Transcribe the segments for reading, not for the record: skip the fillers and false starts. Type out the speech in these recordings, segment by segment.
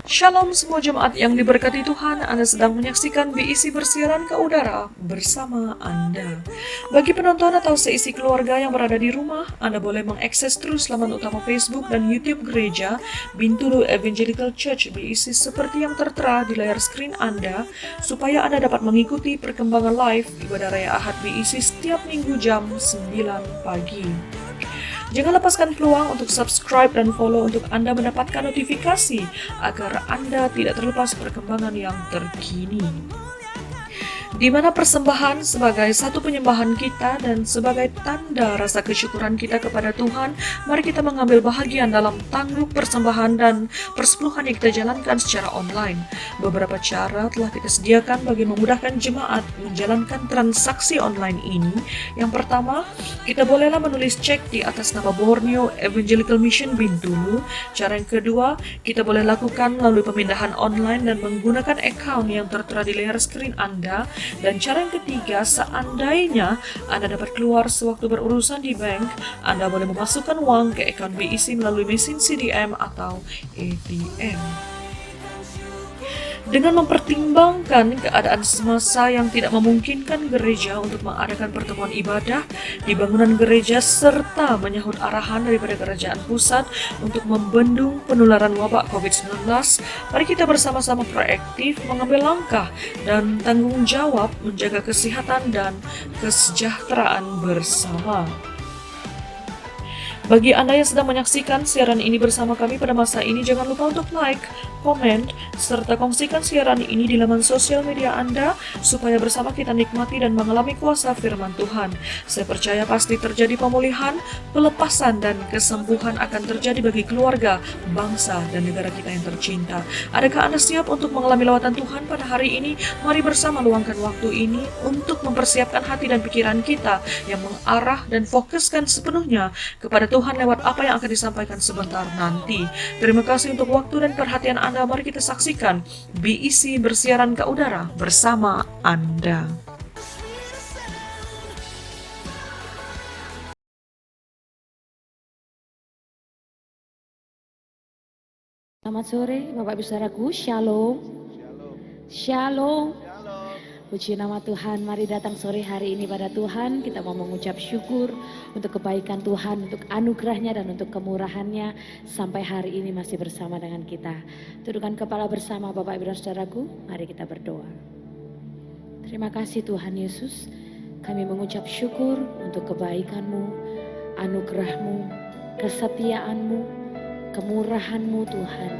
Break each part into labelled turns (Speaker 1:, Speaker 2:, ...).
Speaker 1: Shalom semua jemaat yang diberkati Tuhan, Anda sedang menyaksikan BIC bersiaran ke udara bersama Anda. Bagi penonton atau seisi keluarga yang berada di rumah, Anda boleh mengakses terus laman utama Facebook dan YouTube Gereja Bintulu Evangelical Church BIC seperti yang tertera di layar screen Anda, supaya Anda dapat mengikuti perkembangan live ibadah Raya Ahad BIC setiap minggu jam 9 pagi. Jangan lepaskan peluang untuk subscribe dan follow untuk Anda mendapatkan notifikasi agar Anda tidak terlepas perkembangan yang terkini. Di mana persembahan sebagai satu penyembahan kita dan sebagai tanda rasa kesyukuran kita kepada Tuhan, mari kita mengambil bahagian dalam tangguh persembahan dan persepuluhan yang kita jalankan secara online. Beberapa cara telah kita sediakan bagi memudahkan jemaat menjalankan transaksi online ini. Yang pertama, kita bolehlah menulis cek di atas nama Borneo Evangelical Mission Bintulu. Cara yang kedua, kita boleh lakukan melalui pemindahan online dan menggunakan account yang tertera di layar screen Anda. Dan cara yang ketiga, seandainya Anda dapat keluar sewaktu berurusan di bank, Anda boleh memasukkan uang ke account BIC melalui mesin CDM atau ATM. Dengan mempertimbangkan keadaan semasa yang tidak memungkinkan gereja untuk mengadakan pertemuan ibadah di bangunan gereja serta menyahut arahan daripada kerajaan pusat untuk membendung penularan wabak COVID-19, mari kita bersama-sama proaktif mengambil langkah dan tanggung jawab menjaga kesehatan dan kesejahteraan bersama. Bagi Anda yang sedang menyaksikan siaran ini bersama kami pada masa ini, jangan lupa untuk like, komen, serta kongsikan siaran ini di laman sosial media Anda supaya bersama kita nikmati dan mengalami kuasa firman Tuhan. Saya percaya pasti terjadi pemulihan, pelepasan, dan kesembuhan akan terjadi bagi keluarga, bangsa, dan negara kita yang tercinta. Adakah Anda siap untuk mengalami lawatan Tuhan pada hari ini? Mari bersama luangkan waktu ini untuk mempersiapkan hati dan pikiran kita yang mengarah dan fokuskan sepenuhnya kepada Tuhan lewat apa yang akan disampaikan sebentar nanti. Terima kasih untuk waktu dan perhatian Anda. Mari kita saksikan BIC bersiaran ke udara bersama Anda.
Speaker 2: Selamat sore Bapak Ibu Saudaraku, Shalom. Shalom. Puji nama Tuhan, mari datang sore hari ini pada Tuhan. Kita mau mengucap syukur untuk kebaikan Tuhan, untuk anugerahnya dan untuk kemurahannya sampai hari ini masih bersama dengan kita. Tundukkan kepala bersama Bapak Ibu dan Saudaraku, mari kita berdoa. Terima kasih Tuhan Yesus, kami mengucap syukur untuk kebaikan-Mu, anugerah-Mu, kesetiaan-Mu, kemurahan-Mu Tuhan,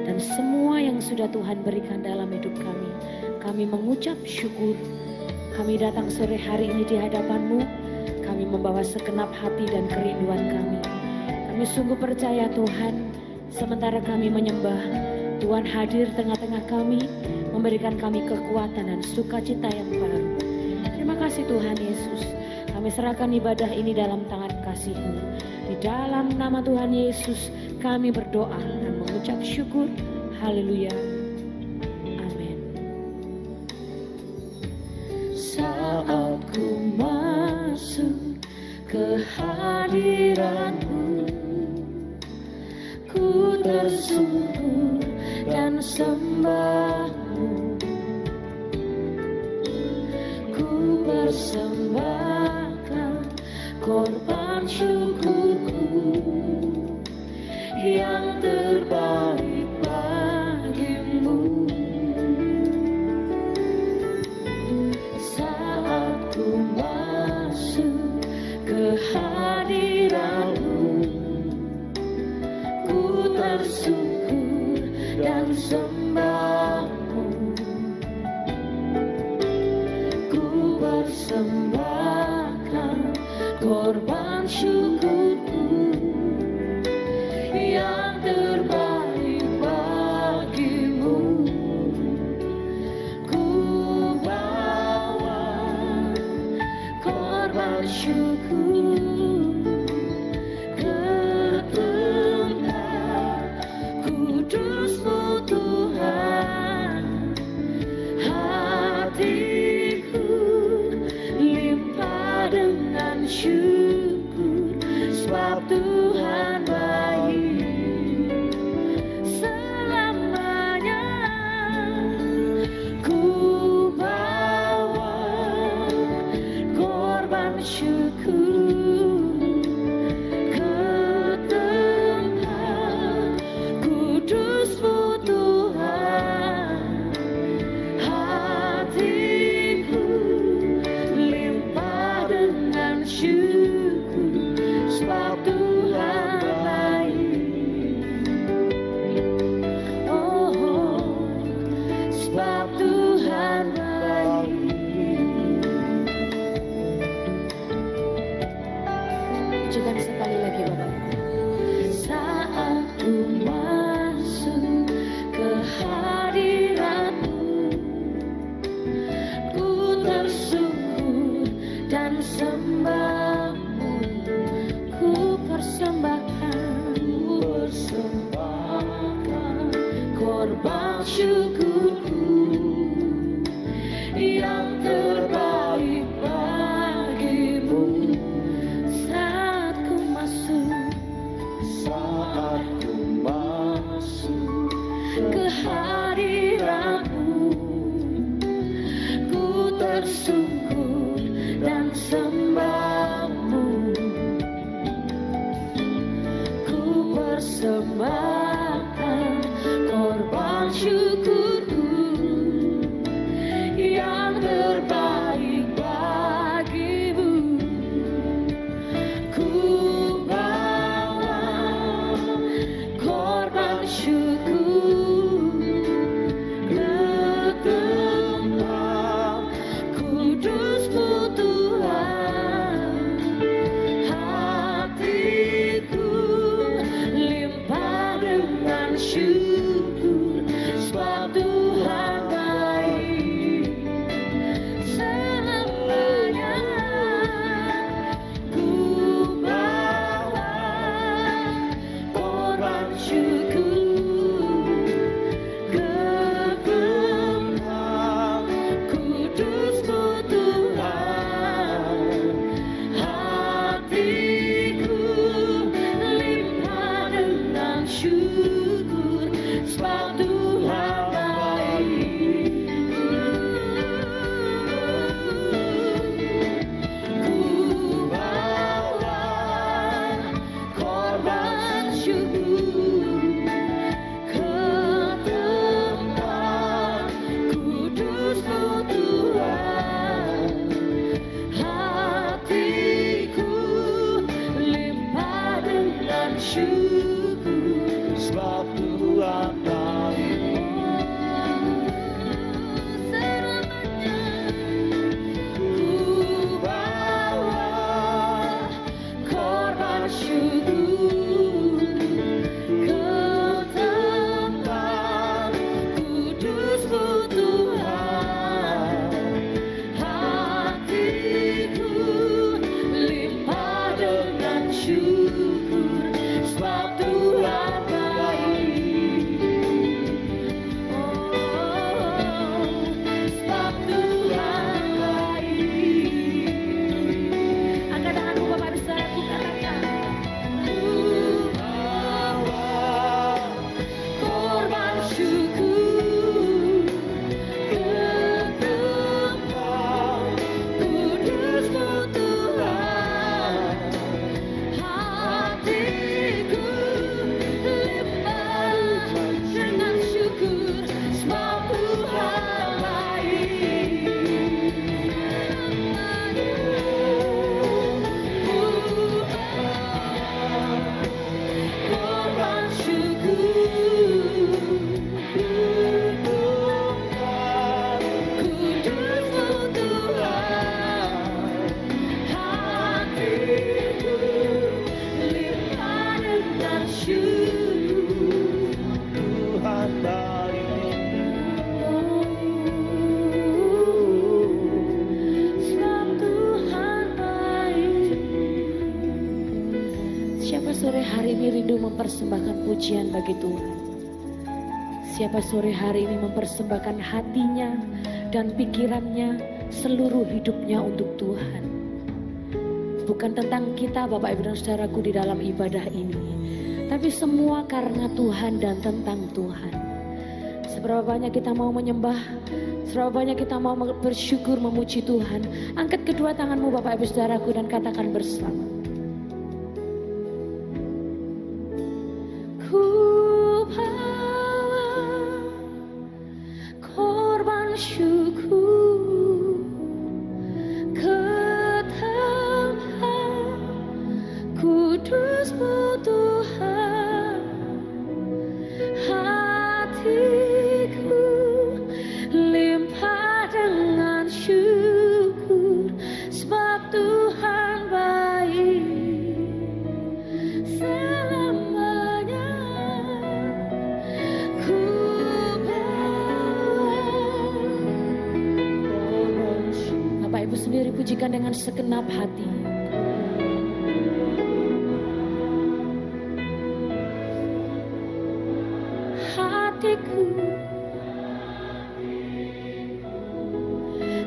Speaker 2: dan semua yang sudah Tuhan berikan dalam hidup kami. Kami mengucap syukur. Kami datang sore hari ini di hadapan-Mu. Kami membawa segenap hati dan kerinduan kami. Kami sungguh percaya Tuhan, sementara kami menyembah, Tuhan hadir tengah-tengah kami, memberikan kami kekuatan dan sukacita yang baru. Terima kasih Tuhan Yesus. Kami serahkan ibadah ini dalam tangan kasih-Mu. Di dalam nama Tuhan Yesus kami berdoa dan mengucap syukur. Haleluya. Saat ku masuk ke hadirat-Mu, ku tersungkur dan sembah-Mu. Ku persembahkan korban syukurku yang terbaik bagi-Mu. Hadirat-Mu, ku tersyukur dan sembah-Mu. Ku persembahkan korban syukurku yang terbaik bagi-Mu. Ku bawa korban syukur syukur korban syukurku yang terbaik bagimu. Saat ku masuk ke hadiratmu, ku tersungkur dan sembahmu. Ku persembahkan korban syukurku yang terbaik bagimu. Ku bawa korban syukur ke tempat kudus-Mu Tuhan. Hatiku limpah dengan syukur, sebab Tuhan baik selamanya. Ku bawa korban syukur ke tempat kudus-Mu Tuhan. Hatiku limpah dengan syukur, sebab Tuhan baik. Ku bawa korban syukur ke tempat kudus-Mu Tuhan. Hatiku limpah dengan syukur,
Speaker 3: sebab Tuhan baik.
Speaker 2: selamanya. Ku bawa korban syukur ke tempat kudus-Mu Tuhan. Hatiku limpah dengan syukur, sebab Tuhan baik. Oh, sebab Tuhan baik. Angkat tanganmu Bapak dan Saudaraku, katakan. Ku bawa korban syukur ke tempat kudus-Mu Tuhan. Hatiku limpah dengan syukur, sebab Tuhan baik. Ku bawa korban syukur ke tempat kudus-Mu Tuhan. Hatiku limpah dengan syukur,
Speaker 3: Tuhan baik.
Speaker 2: sebab Tuhan baik. Siapa sore hari ini rindu mempersembahkan pujian bagi Tuhan? Siapa sore hari ini mempersembahkan hatinya dan pikirannya, seluruh hidupnya untuk Tuhan? Bukan tentang kita Bapak Ibu dan Saudaraku di dalam ibadah ini, tapi semua karena Tuhan dan tentang Tuhan. Seberapa banyak kita mau menyembah, seberapa banyak kita mau bersyukur memuji Tuhan. Angkat kedua tanganmu Bapak Ibu Saudaraku dan katakan bersama. Ku bawa korban syukur ke tempat kudus-Mu Tuhan. Hatiku limpah dengan syukur, sebab Tuhan baik selamanya. Ku bawa. Bapak Ibu sendiri pujikan dengan segenap hati. hatiku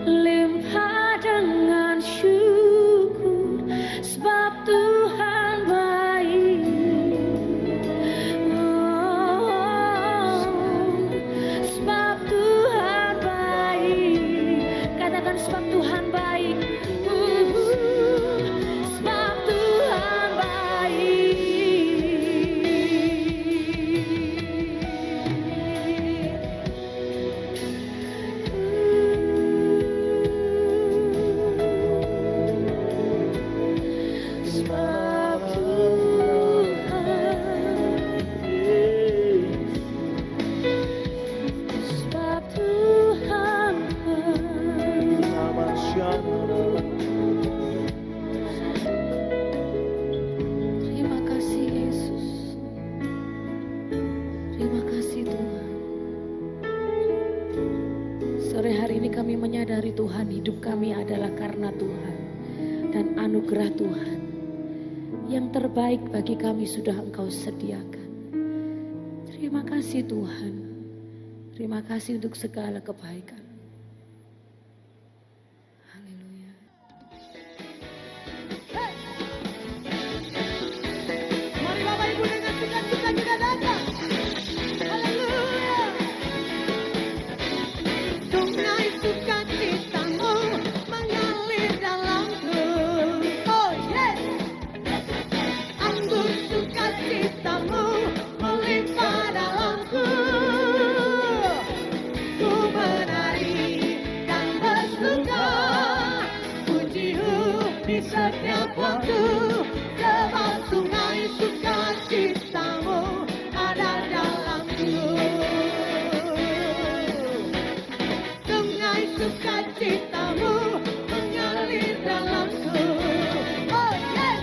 Speaker 2: limpah dengan syukur, sebab Tuhan baik. Oh, sebab Tuhan baik. Katakan sebab Tuhan baik. Sebab Tuhan baik. Sebab Tuhan baik. Terima kasih Yesus. Terima kasih Tuhan. Sore hari ini kami menyadari Tuhan, hidup kami adalah karena Tuhan dan anugerah Tuhan. Yang terbaik bagi kami sudah Engkau sediakan. Terima kasih Tuhan. Terima kasih untuk segala kebaikan. Haleluya.
Speaker 4: Mari Bapak Ibu dengan sukacita kita datang. Haleluya. Sungai sukacitamu mengalir dalamku. Oh yes. Anggur sukacitamu melimpah dalamku. Ku menari dan bersuka, pujimu di setiap waktu, sebab sungai sukacitamu ada dalamku. Sungai sukacitamu mengalir dalamku. Oh yes.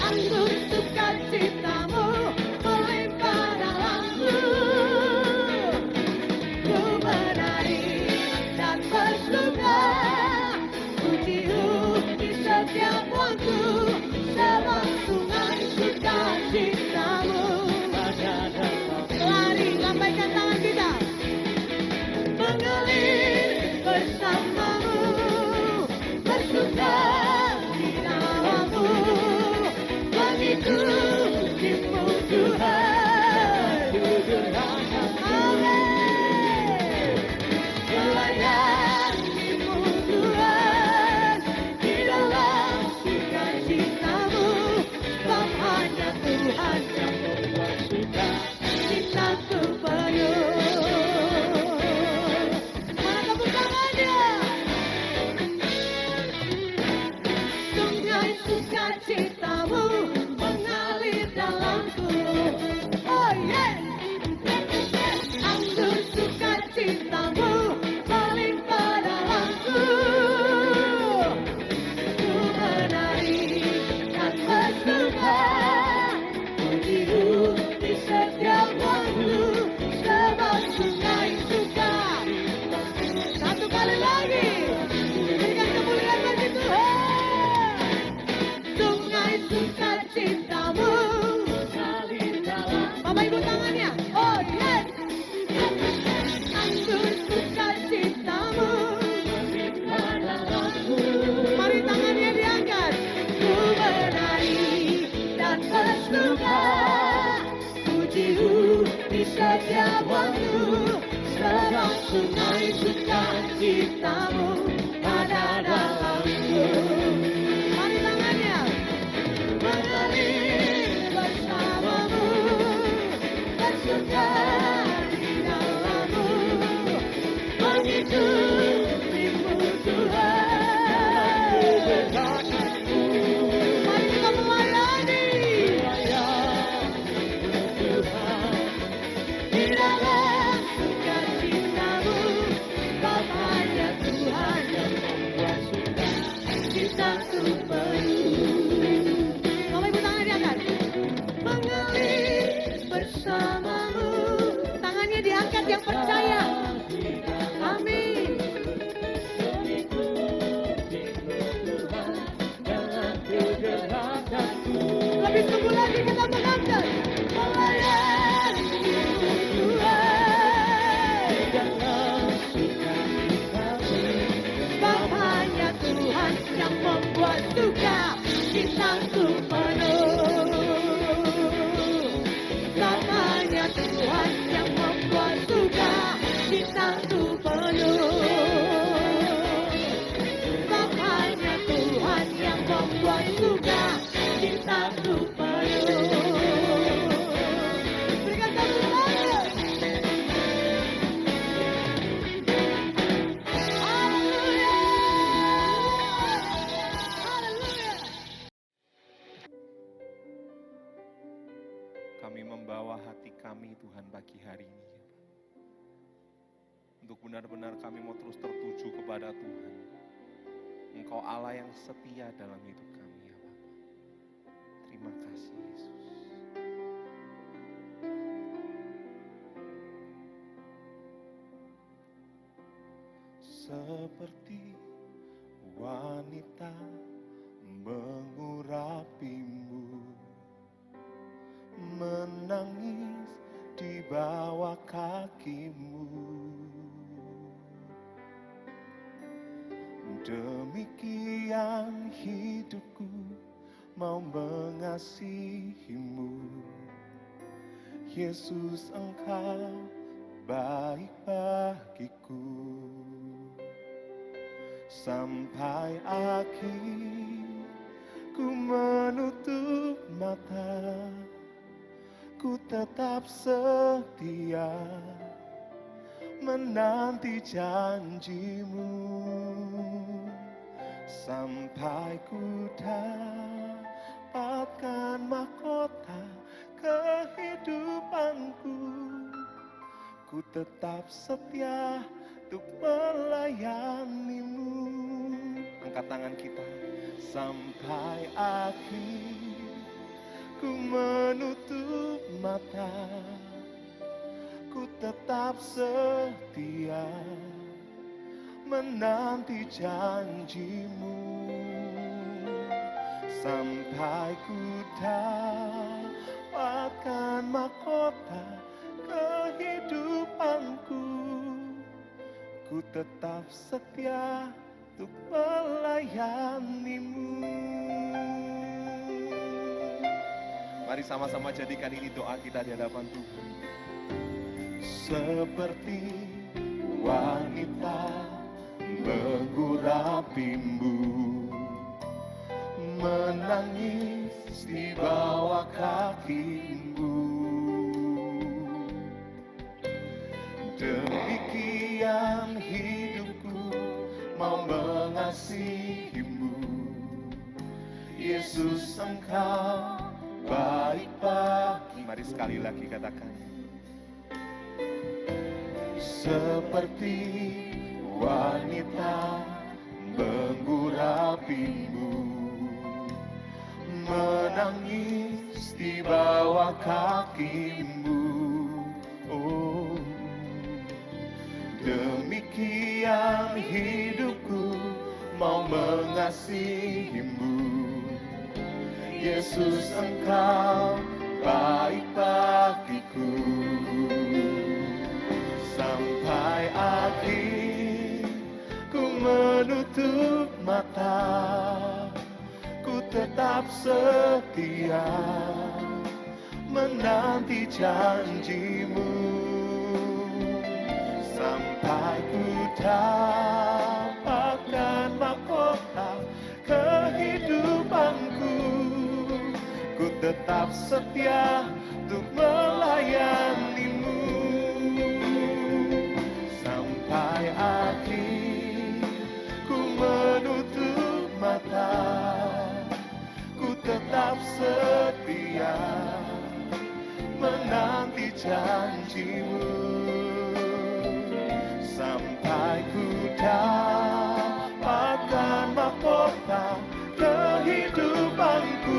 Speaker 4: Anggur sukacitamu melimpah dalamku. Ku menari dan bersuka, pujimu di setiap waktu, sebab sungai sukacitamu ada dalamku. Lari, lambaikan tangan kita. Mengalir bersamamu, bersuka di dalammu, mengikutimu Tuhan. Amin. Melayanimu Tuhan di dalam sukacitamu, sebab hanya Tuhan yang membuat sukacitaku penuh. Mana tepuk tangannya? Sungai sukacitamu mengalir dalamku. Oh yes. Anggur sukacitamu melimpah dalamku. Ku menari dan bersuka, pujimu di setiap waktu, sebab sungai sukacitamu. Satu kali lagi, berikan kemuliaan bagi Tuhan. Sungai sukacitamu mengalir dalam. Bapak Ibu tangannya. Oh yes. Anggur sukacitamu melimpah dalamku. Mari tangannya diangkat. Ku menari dan bersuka, pujimu di setiap waktu, sebab sungai sukacitamu ada dalamku. Mari tangannya. Mengalir bersamamu, bersuka di dalammu, mengikutimu Tuhan. Mari kita melayani di dalam sukacitamu, sebab hanya Tuhan yang membuat sukacitaku penuh. Bapak Ibu tangan diangkat. Mengalir bersamamu, tangannya diangkat yang percaya. Amin. Lebih sungguh lagi kita mengangkat. Melayani
Speaker 5: untuk benar-benar kami mau terus tertuju kepada Tuhan. Engkau Allah yang setia dalam hidup kami ya Bapa. Terima kasih Yesus.
Speaker 3: Seperti wanita mengurapimu, menangis di bawah kakimu. Demikian hidupku mau mengasihimu. Yesus, Engkau baik bagiku. Sampai akhir ku menutup mata, ku tetap setia menanti janjimu. Sampai ku dapatkan mahkota kehidupanku, ku tetap setia untuk melayanimu. Angkat tangan kita. Sampai akhir ku menutup mata, ku tetap setia menanti janjimu. Sampai ku dapatkan mahkota kehidupanku, ku tetap setia untuk melayanimu.
Speaker 5: Mari sama-sama jadikan ini doa kita di hadapan Tuhan.
Speaker 3: Seperti wanita mengurapimu, menangis di bawah kakimu. Demikian hidupku mau mengasihimu. Yesus, Engkau baik bagi.
Speaker 5: Mari sekali lagi katakan.
Speaker 3: Seperti wanita mengurapimu, menangis di bawah kakimu. Oh, demikian hidupku mau mengasihimu. Yesus, Engkau baik bagiku. Sampai akhir ku menutup mata, ku tetap setia menanti janjimu. Sampai ku dapatkan mahkota kehidupanku, ku tetap setia untuk melayanimu. Sampai akhir ku menutup mata, ku tetap setia menanti janjimu. Sampai ku dapatkan mahkota kehidupanku,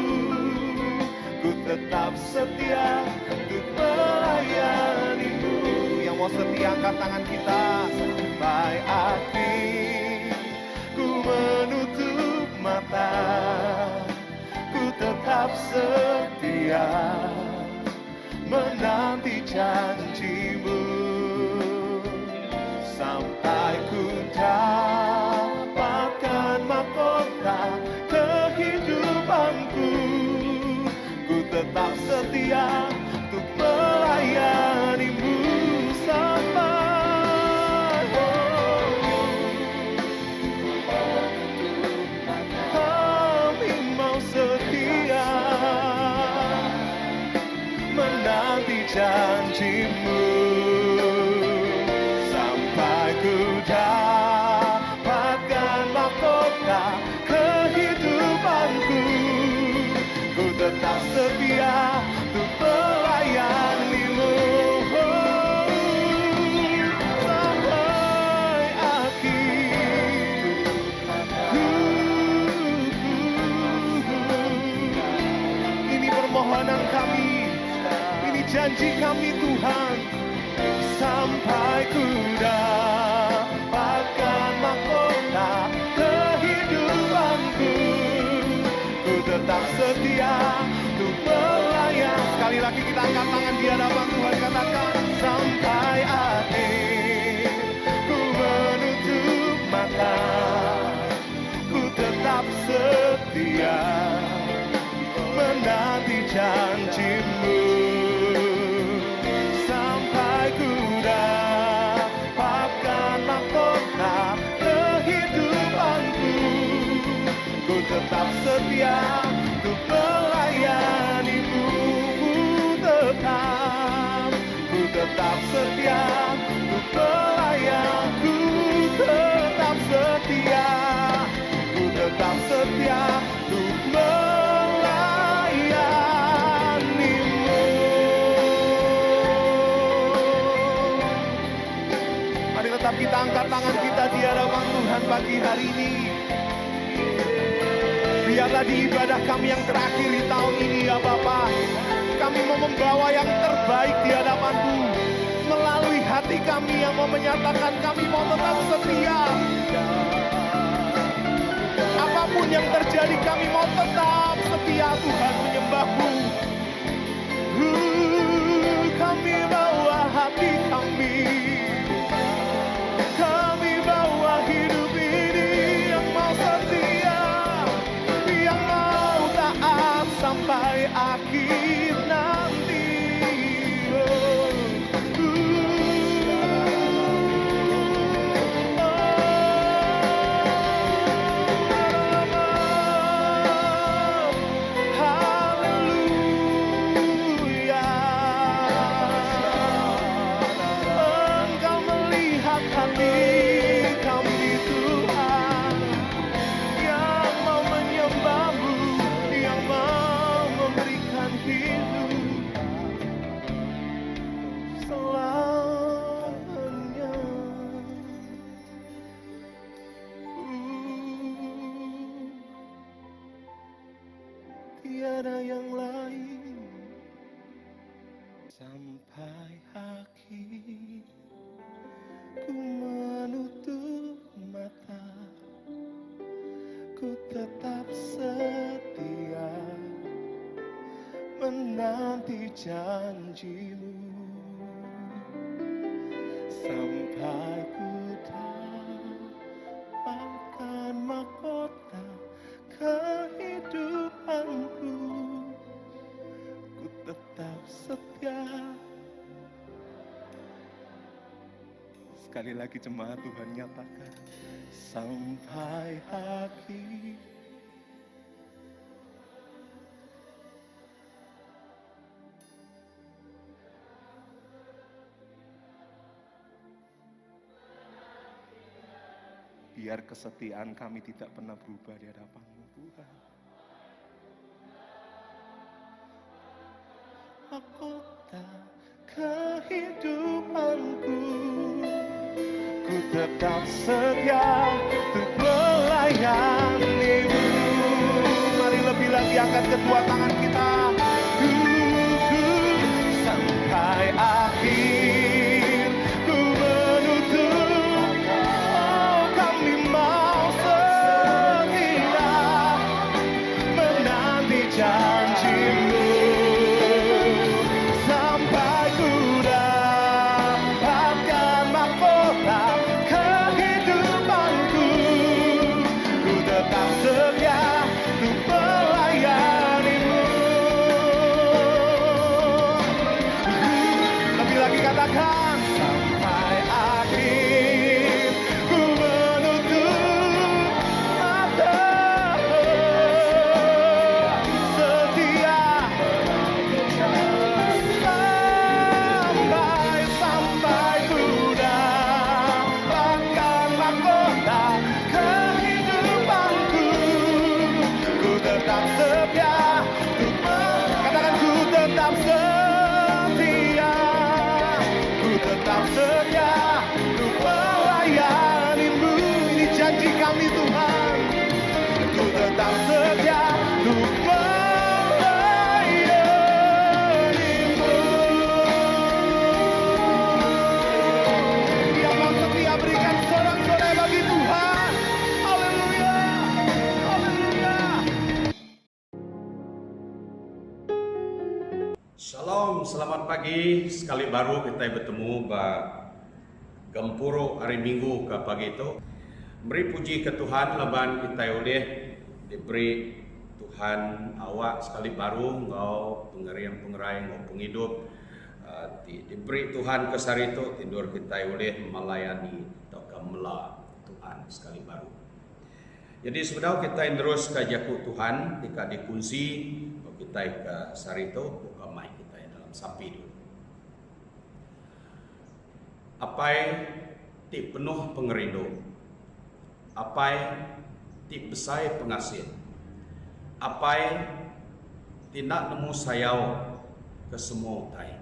Speaker 3: ku tetap setia untuk melayanimu.
Speaker 5: Yang mau setia angkat tangan kita.
Speaker 3: Sampai akhir ku menutup mata, ku tetap setia menanti janjimu. Sampai ku dapatkan mahkota kehidupanku, ku tetap setia untuk melayanimu. Sampai kami mau setia menanti janjimu. Sampai ku dapatkan mahkota kehidupanku, ku tetap setia untuk melayanimu. janji kami Tuhan, sampai ku dapatkan mahkota kehidupanku, ku tetap setia untuk melayani. Sekali lagi kita angkat tangan di hadapan Tuhan, katakan sampai akhir. Ku menutup mata, ku tetap setia menanti janjimu, sampai ku dapatkan mahkota kehidupanku, ku tetap setia untuk melayanimu. Ku tetap setia untuk melayaniku, tetap setia, ku tetap setia untuk melayanimu. Mari tetap kita angkat tangan kita di hadapan Tuhan pagi hari ini. Biarlah di ibadah kami yang terakhir di tahun ini ya Bapa, kami mau membawa yang terbaik di hadapan-Mu. Melalui hati kami yang mau menyatakan kami mau tetap setia. Apapun yang terjadi kami mau tetap setia Tuhan menyembah-Mu. Kami bawa hati kami, kami bawa hidup ini yang mau setia, yang mau taat sampai akhir nanti. Haleluya. Engkau melihat hati kami Tuhan, yang mau menyembah-Mu, yang mau memberikan hidup selamanya. Tiada yang lain sampai akhir. Ku menutup mata, ku tetap setia menanti janji-Mu, sampai ku dapatkan mahkota kehidupanku, ku tetap setia. Sekali lagi jemaat Tuhan nyatakan sampai akhir. Biar kesetiaan kami tidak pernah berubah di hadapan-Mu Tuhan. Mahkota kehidupanku, ku tetap setia untuk melayani-Mu. Mari lebih lagi angkat kedua tangan kita. Sampai akhir ku menutup, oh kami mau setia menanti janji-Mu, sampai ku dapatkan mahkota kehidupanku, ku tetap setia untuk melayani-Mu. Lebih lagi katakan sampai akhir ku menutup mata, setia sampai ku dapatkan mahkota kehidupanku, ku tetap setia untuk katakan ku tetap setia, ku tetap setia untuk melayani-Mu. Ini janji kami Tuhan, ku tetap setia untuk melayani-Mu. bagi Tuhan. Haleluya. Haleluya.
Speaker 6: Shalom, selamat pagi. Sekali baru kita bertemu Gempuro hari Minggu ke pagi itu. Beri puji ke Tuhan leban kita oleh diberi Tuhan awak sekali baru ngau pengerian-pengerai ngau penghidup diberi Tuhan kesar itu tidur kita oleh melayani atau kemela Tuhan sekali baru. Jadi sebenarnya kita yang terus kajaku Tuhan jika dikunci kita ke sari itu buka mic kita dalam sapi dulu. Apai ti penuh pengerindu, apai ti besai pengasih, apai tidak nemu sayau ke semua utai,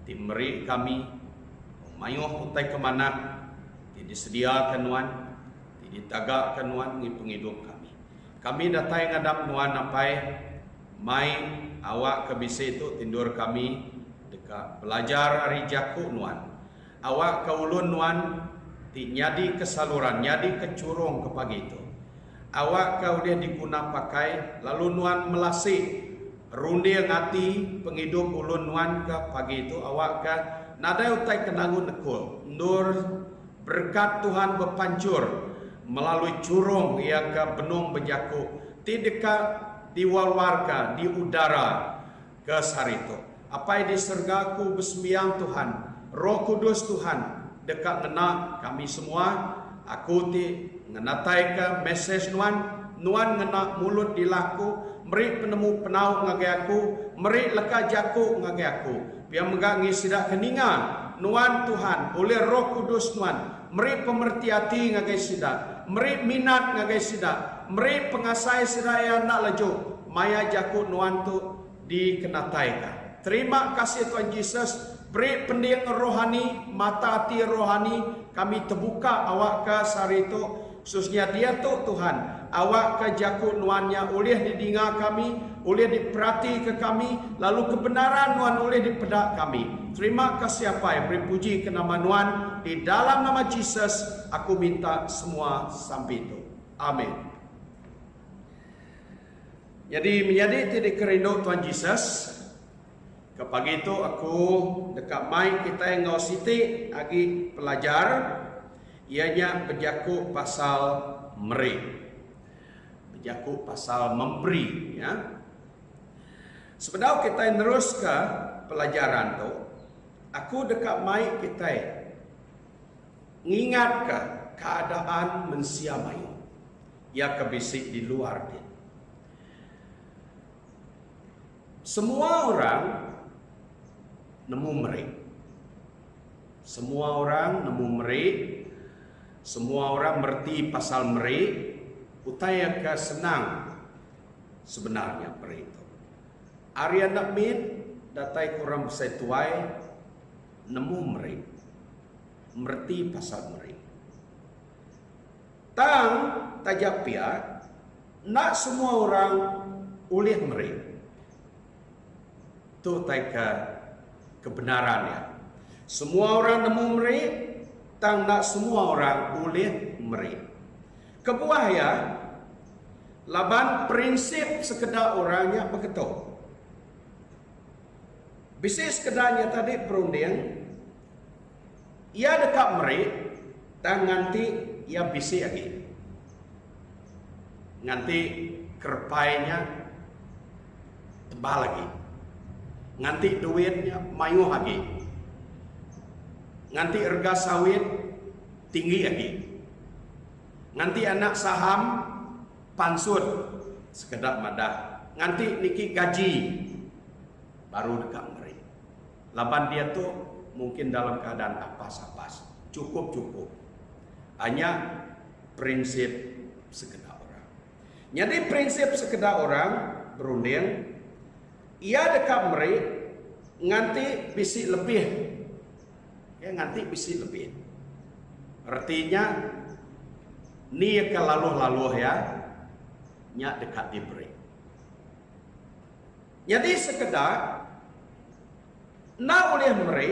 Speaker 6: ti meri kami mayuh utai kemana, ti disediakan nuan, ti ditagakkan nuan ngi penghidup kami. Kami datai ngadap nuan apai mai awak kebisi itu tindur kami dekat belajar hari jaku nuan. Awak kaulun nuan ti nyadi kesaluran, nyadi kecurung ke pagi itu. Awak kau dia diguna pakai lalu nuan melasi runde ngati penghidup ulun nuan ke pagi itu. Awak ke nadai utai kenangun nekul ndur berkat Tuhan berpancur melalui curung yang ke benung bejaku ti dekat di walwarga di udara ke sarito. Apa di sergaku besmiang Tuhan, Roh Kudus Tuhan dekat ngena kami semua. Aku ti ngenatai ke message nuan ngena mulut dilaku, meri penemu penau ngagai aku, meri leka jaku ngagai aku. Biar megangi sidak keninga nuan Tuhan oleh Roh Kudus nuan, meri pemerti hati ngagai sidak, meri minat ngagai sidak, meri pengasai sidak yang nak laju maya jaku nuan tu dikenataikan. Terima kasih Tuhan Yesus. Beri pendengar rohani, mata hati rohani kami terbuka awak ke sari itu. Khususnya dia tu Tuhan. Awak ke jaku nuannya oleh didinga kami, oleh diperhati ke kami, lalu kebenaran nuan oleh dipedak kami. Terima kasih apa beri puji ke nama nuan. Di dalam nama Yesus aku minta semua sampai itu. Amin. Jadi menjadi tidak kerindu Tuhan Yesus. Ke pagi itu aku dekat main kita yang ngau siti agi pelajar ianya berjaku pasal meri, berjaku pasal memberi ya. Sebenarnya kita yang terus ke pelajaran tu, aku dekat main kita ngingat ke keadaan manusia mayu ya kebisik di luar dia. Semua orang nemu meri. Semua orang nemu meri. Semua orang merti pasal meri. Utaya ke senang sebenarnya meri itu. Arya nak min datai kurang besar tuai nemu meri. Merti pasal meri. Tang tajapia nak semua orang ulih meri. Itu taika kebenarannya. Semua orang nemu meri, tang nak semua orang boleh meri. Kebuah ya, laban prinsip sekedar orangnya begitu. Bisnis sekedarnya tadi perunding, ia dekat meri, tang nganti ia bisi lagi. Nganti kerpainya tebal lagi. Nganti duitnya mayu lagi, nganti harga sawit tinggi lagi, nganti anak saham pansut sekedar madah, nganti niki gaji baru dekat meri. Laban dia tu mungkin dalam keadaan apas-apas, cukup hanya prinsip sekedar orang. Jadi prinsip sekedar orang berunding ia dekat meri nganti bisi lebih. Ya, nganti bisi lebih. Artinya ni ke laluh-laluh ya, nya dekat diberi. Jadi sekedar nak oleh meri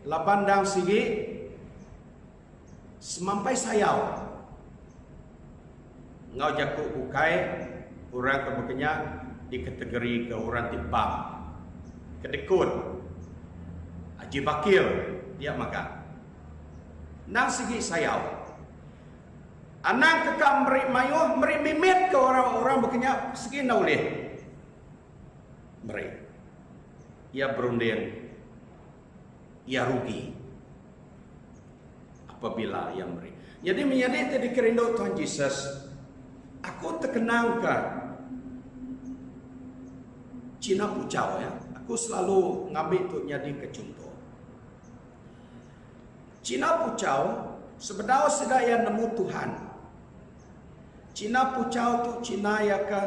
Speaker 6: lapandang sigi semampai sayau ngau jakuk bukai orang kebekenya di kategori ke orang timbang kedekut Haji Bakil dia makan nang segi sayau anang kekak mayuh meri mimit ke orang-orang bekenya segi naulih meri ia berunding ia rugi apabila ia meri. Jadi menjadi tadi kerindu Tuhan Yesus aku terkenang ke Cina Pucau ya. Aku selalu ngambil untuk jadi ke contoh. Cina Pucau sebenarnya sudah yang nemu Tuhan. Cina Pucau tu Cina yang ke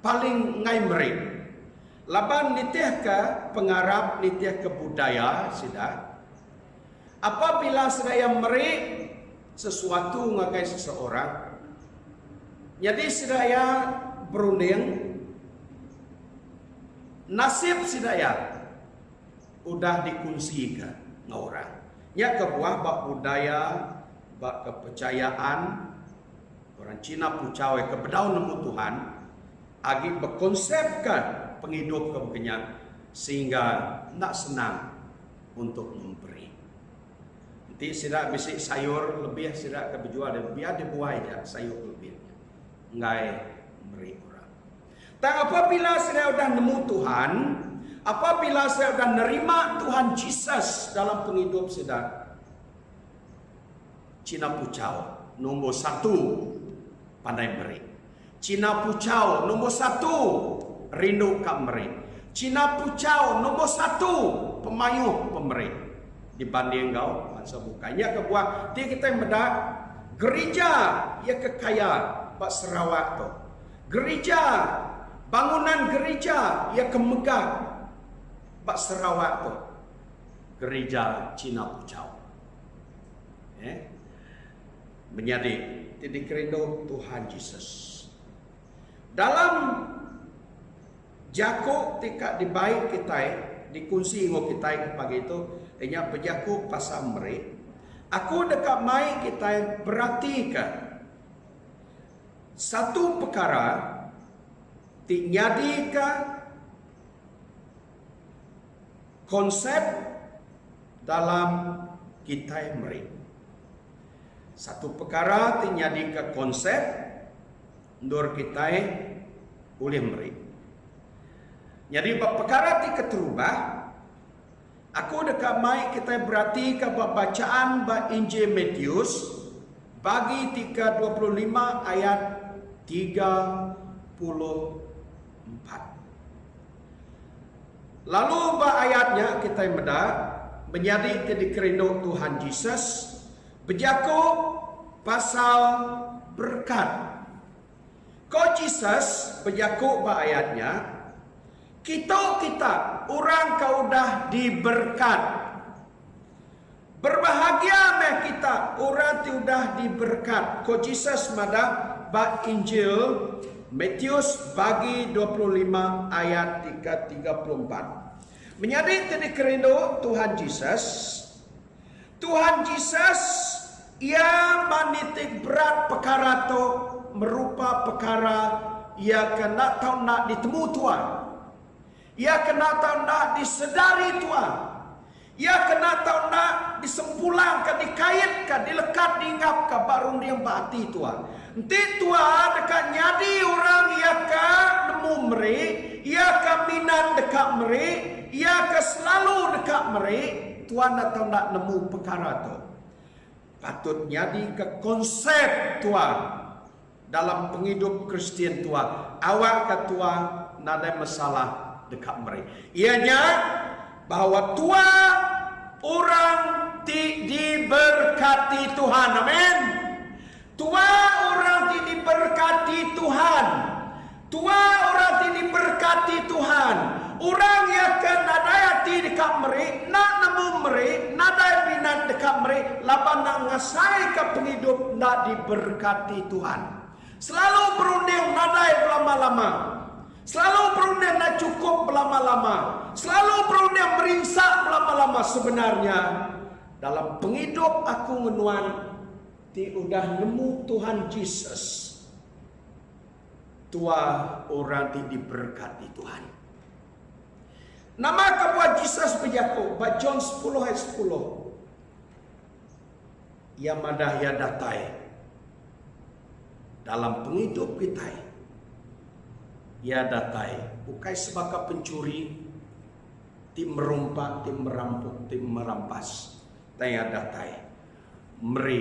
Speaker 6: paling ngai merik. Laban nitih ke pengarap, nitih ke budaya sudah. Apabila sudah yang merik sesuatu ngakai seseorang, jadi sudah yang berunding nasib sidaya udah dikunci ke orang. Ya kebuah bak budaya, bak kepercayaan orang Cina Pucau ke bedau nemu Tuhan, agi berkonsepkan penghidup kebekenyan sehingga nak senang untuk memberi. Nanti sidak bisik sayur lebih sidak kebejual dan biar dibuai ya sayur lebih. Ngai beri orang. Tak apabila saya sudah nemu Tuhan, apabila saya sudah nerima Tuhan Yesus dalam penghidup saya, Cina Pucau nombor 1 pandai beri. Cina Pucau nombor 1 rindu kat beri. Cina Pucau nombor 1 pemayuh pemberi dibanding kau masa bukanya kebuah dia kita yang bedak gereja ya kekaya Pak Sarawak tu. Gereja, bangunan gereja yang kemegah Pak Sarawak tu. Gereja Cina Pucau. Menjadi titik rindu Tuhan Yesus. Dalam jakuk tika dibaik kita dikunci ngo kita pagi itu hanya berjakuk pasal meri. Aku dekat mai kita berarti ke satu perkara tinyadika konsep dalam kita meri. Satu perkara tinyadika konsep ndur kita boleh meri. Jadi perkara ti keterubah aku dekat mai kita berarti ke bacaan ba Injil Matius bagi 3:25 ayat 34. Lalu ba ayatnya kita menjadi kedikerindu Tuhan Yesus berjakuk pasal berkat. Kau Yesus berjakuk ba ayatnya kita orang kau dah diberkat. Berbahagia meh kita orang tu dah diberkat. Kau Yesus mada ba Injil Matius bagi 25 ayat 34. Menjadi tadi kerindu Tuhan Yesus. Tuhan Yesus ia manitik berat perkara tu merupa perkara ia kena tahu nak ditemu Tuhan. Ia kena tahu nak disedari Tuhan. Ia kena tahu nak disempulangkan, dikaitkan, dilekat, diingatkan baru dia berhati Tuhan. Nanti Tuhan dekat nyadi orang ia ka nemu meri, ia ka minat dekat meri, ia ka selalu dekat meri, Tuhan nak tahu nak nemu perkara tu. Patut nyadi ke konsep Tuhan dalam penghidup Kristian Tuhan. Awak ke Tuhan nak ada masalah dekat mereka. Ianya bahawa Tuhan orang diberkati Tuhan. Amin. Tuhan orang diberkati Tuhan. Tuhan orang diberkati Tuhan. Orang yang akan ada hati dekat mereka, nak nemu mereka, nak ada minat dekat mereka, lapan nak ngasai ke penghidup nak diberkati Tuhan. Selalu berunding nadai berlama-lama. Selalu berunding nak cukup berlama-lama. Selalu berunding meringsak berlama-lama. Sebenarnya dalam penghidup aku menuan ti udah nemu Tuhan Yesus tua orang ti diberkati Tuhan. Nama kabuat Jesus berjaku, ba John 10 ayat 10. Ia madah ia datai dalam penghidup kita. Ia datai bukai sebagai pencuri, tim merompak, tim merampok, tim merampas. Ia datai meri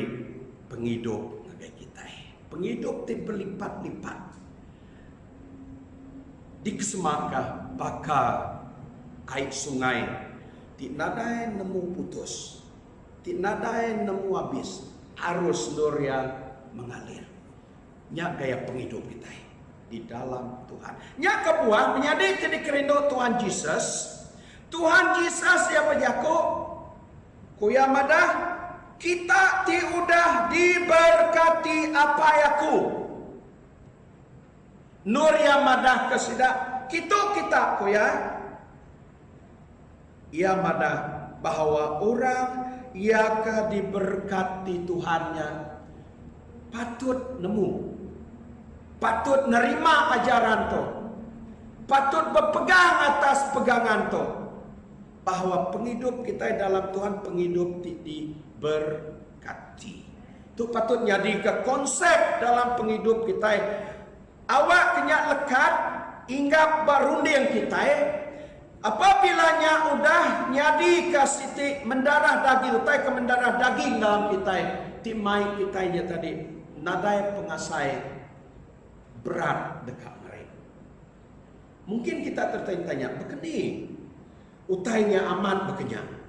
Speaker 6: penghidup ngagai kita. Penghidup tim berlipat-lipat. Di kesemaka baka air sungai ti nadai nemu putus. Ti nadai nemu habis, arus Nuria mengalir. Nya gaya penghidup kita di dalam Tuhan. Nya kebuah menjadi jadi kerindu Tuhan Yesus. Tuhan Yesus ya penjaku kuya madah kita ti udah diberkati apa yaku. Nuria madah kesida kita kuya. Ia madah bahwa orang iakah diberkati Tuhannya patut nemu, patut nerima ajaran to, patut berpegang atas pegangan to, bahwa penghidup kita dalam Tuhan penghidup diberkati. Itu patut jadi ke konsep dalam penghidup kita. Awak kenyak lekat inggap barunding kita. Apabila udah nyadi ke siti mendarah daging, utai ke mendarah daging dalam kita, timai kitanya tadi nadai pengasai berat dekat mereka. Mungkin kita tertanya, begini, utainya amat bekenyang.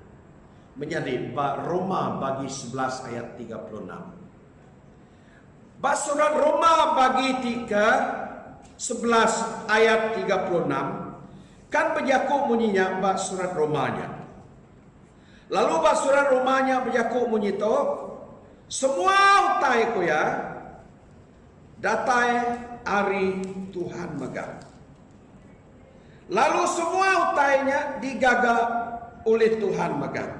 Speaker 6: Menjadi Roma bagi 11 ayat 36. Surat Roma bagi 11 ayat 36. Kan berjaku bunyinya bak surat Romanya. Lalu bak surat Romanya berjaku bunyi to, semua utai ko ya, datai ari Tuhan megang. Lalu semua utainya digaga oleh Tuhan megang.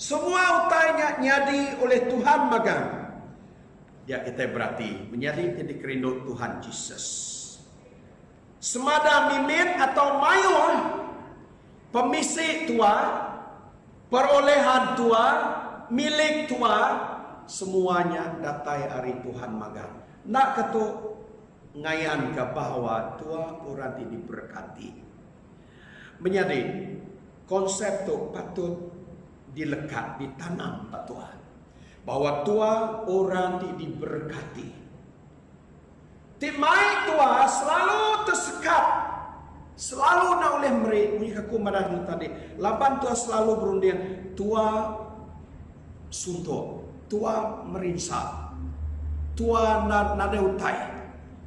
Speaker 6: Semua utainya nyadi oleh Tuhan megang. Dia kita berarti menjadi jadi kerindu Tuhan Yesus. Semada mimin atau mayur pemisi tua, perolehan tua, milik tua, semuanya datai ari Tuhan magang. Nak ketu ngayan ke bahwa tua orang diberkati. Menjadi konsep tu patut dilekat, ditanam Pak Tua. Bahwa tua orang diberkati. Timai tua selalu tersekat, selalu nak oleh mereka. Punya aku marah tadi. Laban tua selalu berunding. Tua suntuk, tua merinsak, tua nak utai,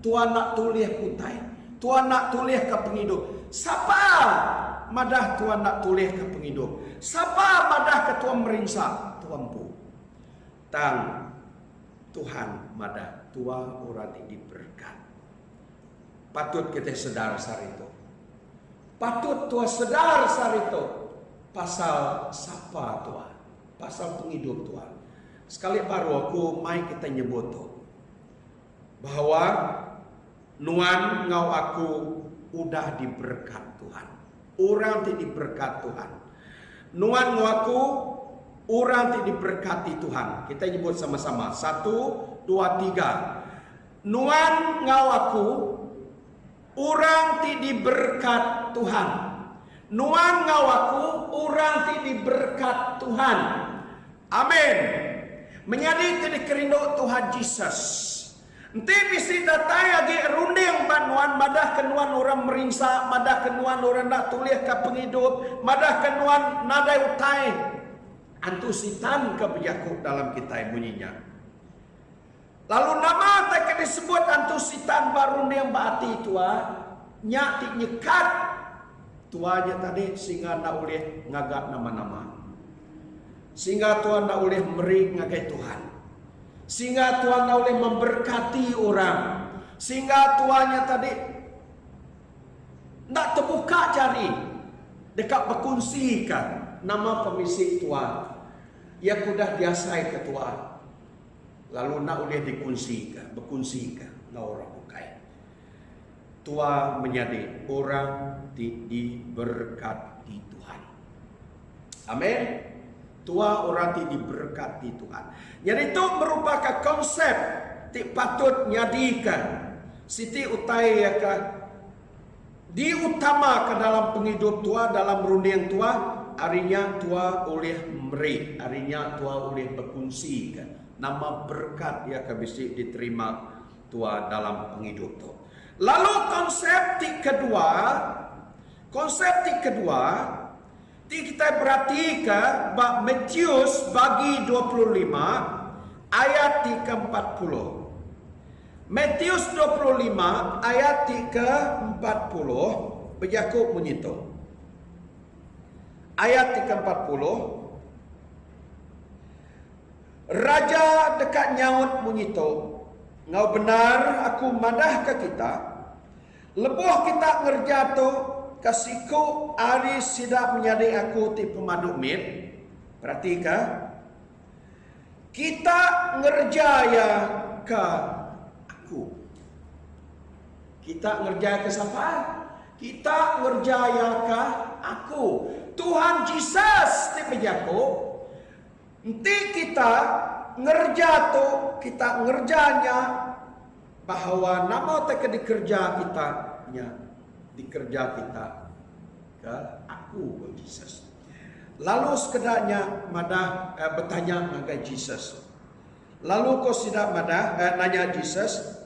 Speaker 6: tua nak tulis utai, tua nak tulis ke penghidup. Siapa madah tua nak tulis ke penghidup? Siapa madah ke tua merinsak? Tuampu. Tang Tuhan madah tua orang ini berkat. Patut kita sedar sarito. Patut tua sedar sarito. Pasal sapa tua. Pasal penghidup tua. Sekali baru aku mai kita nyebut tu. Bahwa nuan ngau aku udah diberkat Tuhan. Orang ti diberkat Tuhan. Nuan ngau aku orang ti diberkati Tuhan. Kita nyebut sama-sama. 1, 2, 3. Nuan ngau aku orang ti diberkat Tuhan. Nuan ngau aku orang ti diberkat Tuhan. Amin. Menjadi jadi kerindu Tuhan Yesus. Nanti bisi datai agi runding banuan madah kenuan orang meringsa, madah kenuan orang nak tulis ke penghidup, madah kenuan nadai utai. Antusitan kebijakuk dalam kita bunyinya. Lalu nama tak disebut antusitan baru yang berarti tua nyati nyekat tuanya tadi sehingga nak boleh ngagak nama-nama. Sehingga Tuhan nak boleh meri ngagai Tuhan. Sehingga Tuhan nak boleh memberkati orang. Sehingga tuanya tadi nak terbuka jari dekat berkongsikan nama pemisi Tuhan. Ia kudah biasai ketua. Lalu nak boleh dikongsikan, berkongsikan lah orang bukai. tua menjadi orang diberkati Tuhan. Amin. Tua orang diberkati Tuhan. Jadi itu merupakan konsep patut nyadikan siti utai diutamakan dalam penghidup tua, dalam rundiang tua. Harinya tua oleh meri, harinya tua oleh berfungsi kan. Nama berkat ya kabisi diterima tua dalam penghidup tua. Lalu konsep kedua kita perhatikan Matius bagi 25 ayat 40. Matius 25 ayat 40 berjakub menyitu. Ayat 40, Raja dekat nyaut menyitu, ngau benar aku madah ke kita, lebuh kita ngerja tu kasiku ari sidak menjadi aku ti pemadu mit. Perhatikan, kita ngerjaya ke aku. Kita ngerjaya ke siapa? Kita ngerjaya ke aku. Tuhan Yesus ti penjago. Nanti kita ngerja tu, kita ngerjanya bahwa nama teka dikerja kita dikerja kita ke aku ke Yesus. Lalu sekedarnya madah bertanya dengan Yesus. Lalu kau sudah madah nanya Yesus,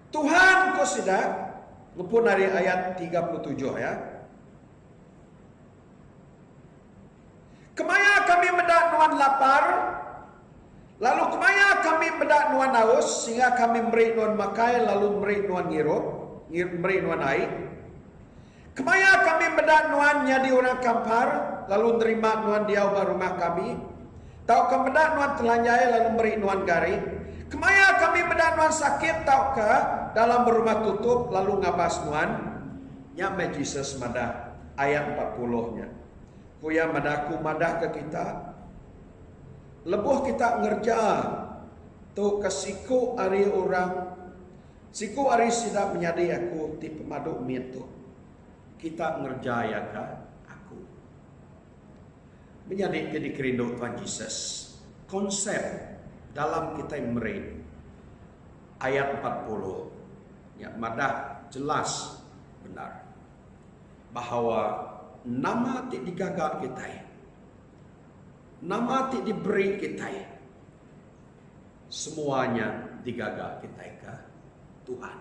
Speaker 6: Tuhan kau sudah ngepun dari ayat 37 ya. Kemaya kami mendak nuan lapar, lalu kemaya kami mendak nuan haus, sehingga kami beri nuan makai, lalu beri nuan beri nuan air. Kemaya kami mendak nuan nyadi orang kampar, lalu nerima nuan dia rumah kami. Tau kami mendak nuan telanjai, lalu beri nuan gari. Kemaya kami mendak nuan sakit, tau ke dalam rumah tutup, lalu ngabas nuan. Nyampe Yesus madah ayat 40-nya. Kuya madaku madah ke kita, lebuh kita ngerja tu kasiku ari orang, siku ari sidak menjadi aku ti pemadu mitu. Kita ngerjaya ke aku. Menjadi jadi kerindu Tuhan Yesus. Konsep dalam kita yang merin ayat 40 ya madah jelas benar bahwa nama ti digagak kita, nama ti diberi kita, semuanya digagak kita ke Tuhan.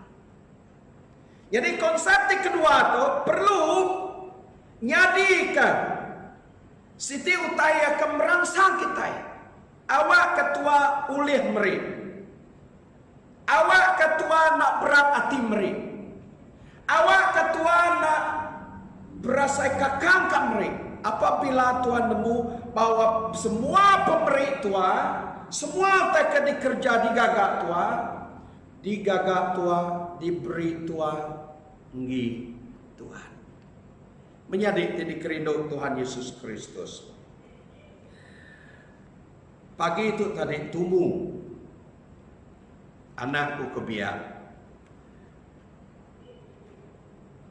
Speaker 6: Jadi konsep kedua tu perlu nyadikan siti utaya ke merangsang kita. Awak ketua ulih meri, awak ketua nak berat hati meri, awak ketua nak berasa kakangkan mereka. Apabila Tuhan nemu bahwa semua pemberi Tuhan, semua teka dikerja digagak Tuhan, diberi Tuhan, ngi Tuhan. Menjadi jadi kerindu Tuhan Yesus Kristus. Pagi itu tadi tumu anakku kebiak.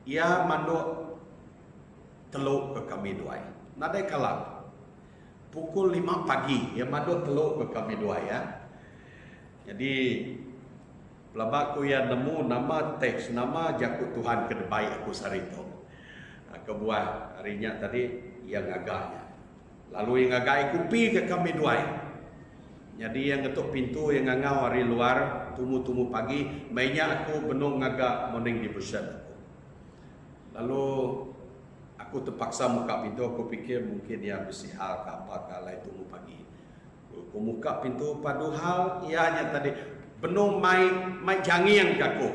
Speaker 6: Ia manduk teluk ke kami dua. Nadai kalah pukul 5 pagi ya maduk teluk ke kami dua ya. Jadi pelabak ku yang nemu nama teks nama jakut Tuhan ke debai aku sarito. Kebuah harinya tadi yang agaknya. Lalu yang agak ikupi ke kami dua. Jadi yang ketuk pintu yang ngangau hari luar tumu-tumu pagi mainnya aku benung ngagak morning devotion aku. Lalu aku terpaksa buka pintu, aku pikir mungkin dia besi hal ke apa kalau itu mau pagi. Aku buka pintu padu hal, ianya tadi benung mai jangi yang kaku,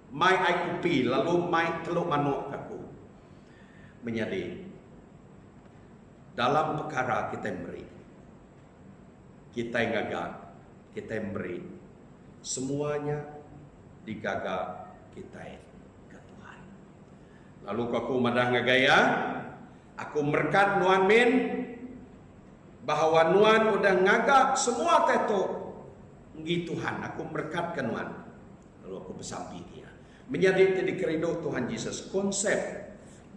Speaker 6: mai ai kupi, lalu mai teluk manuk kaku. Menjadi dalam perkara kita beri, kita yang gagak, kita yang beri, semuanya digagak kita. Lalu aku madah ngagaya, aku merkat nuan min bahwa nuan udah ngagak semua teto ngi Tuhan, aku merkat ke nuan. Lalu aku bersampi dia. menjadi di kerindu Tuhan Yesus. Konsep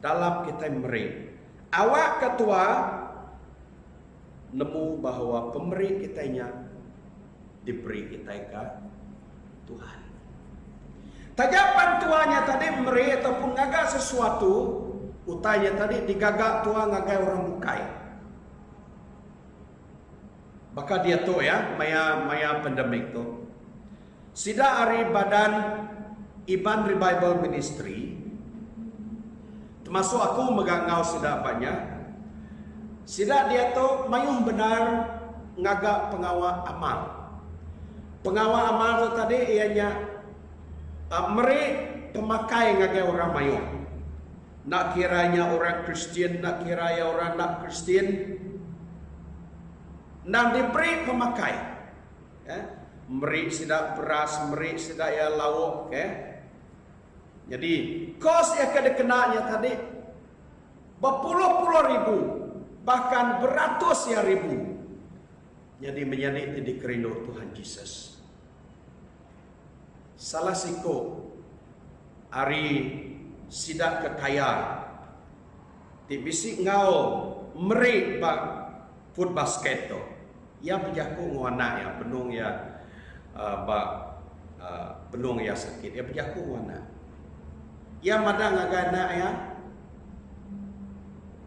Speaker 6: dalam kita meri. Awak ketua nemu bahwa pemberi kitanya diberi kita ke Tuhan. Tajapan tuanya tadi meri ataupun ngagak sesuatu, utanya tadi digagak tua ngagai orang mukai. Maka dia tu ya, maya pandemik tu. Sida ari badan Iban Revival Ministry, termasuk aku megangau sida banyak. Sida dia tu mayuh benar ngagak pengawal amal. Pengawal amal tu tadi ianya meri pemakai ngagai orang mayuh. Nak kiranya orang Kristian, nak kiranya orang nak Kristian, dan diberi pemakai. Ya. Meri sida beras, meri sida ya lauk. Ya. Jadi kos yang kedekenanya tadi berpuluh-puluh ribu, bahkan beratus ya ribu. Jadi menjadi di kerindu Tuhan Yesus. Salah siku hari sidak kekaya ti bisi ngau meri bak food basket tu. Ya berjaku ngwana ya benung ya benung ya sakit ya berjaku ngwana. Ya madang agana ya.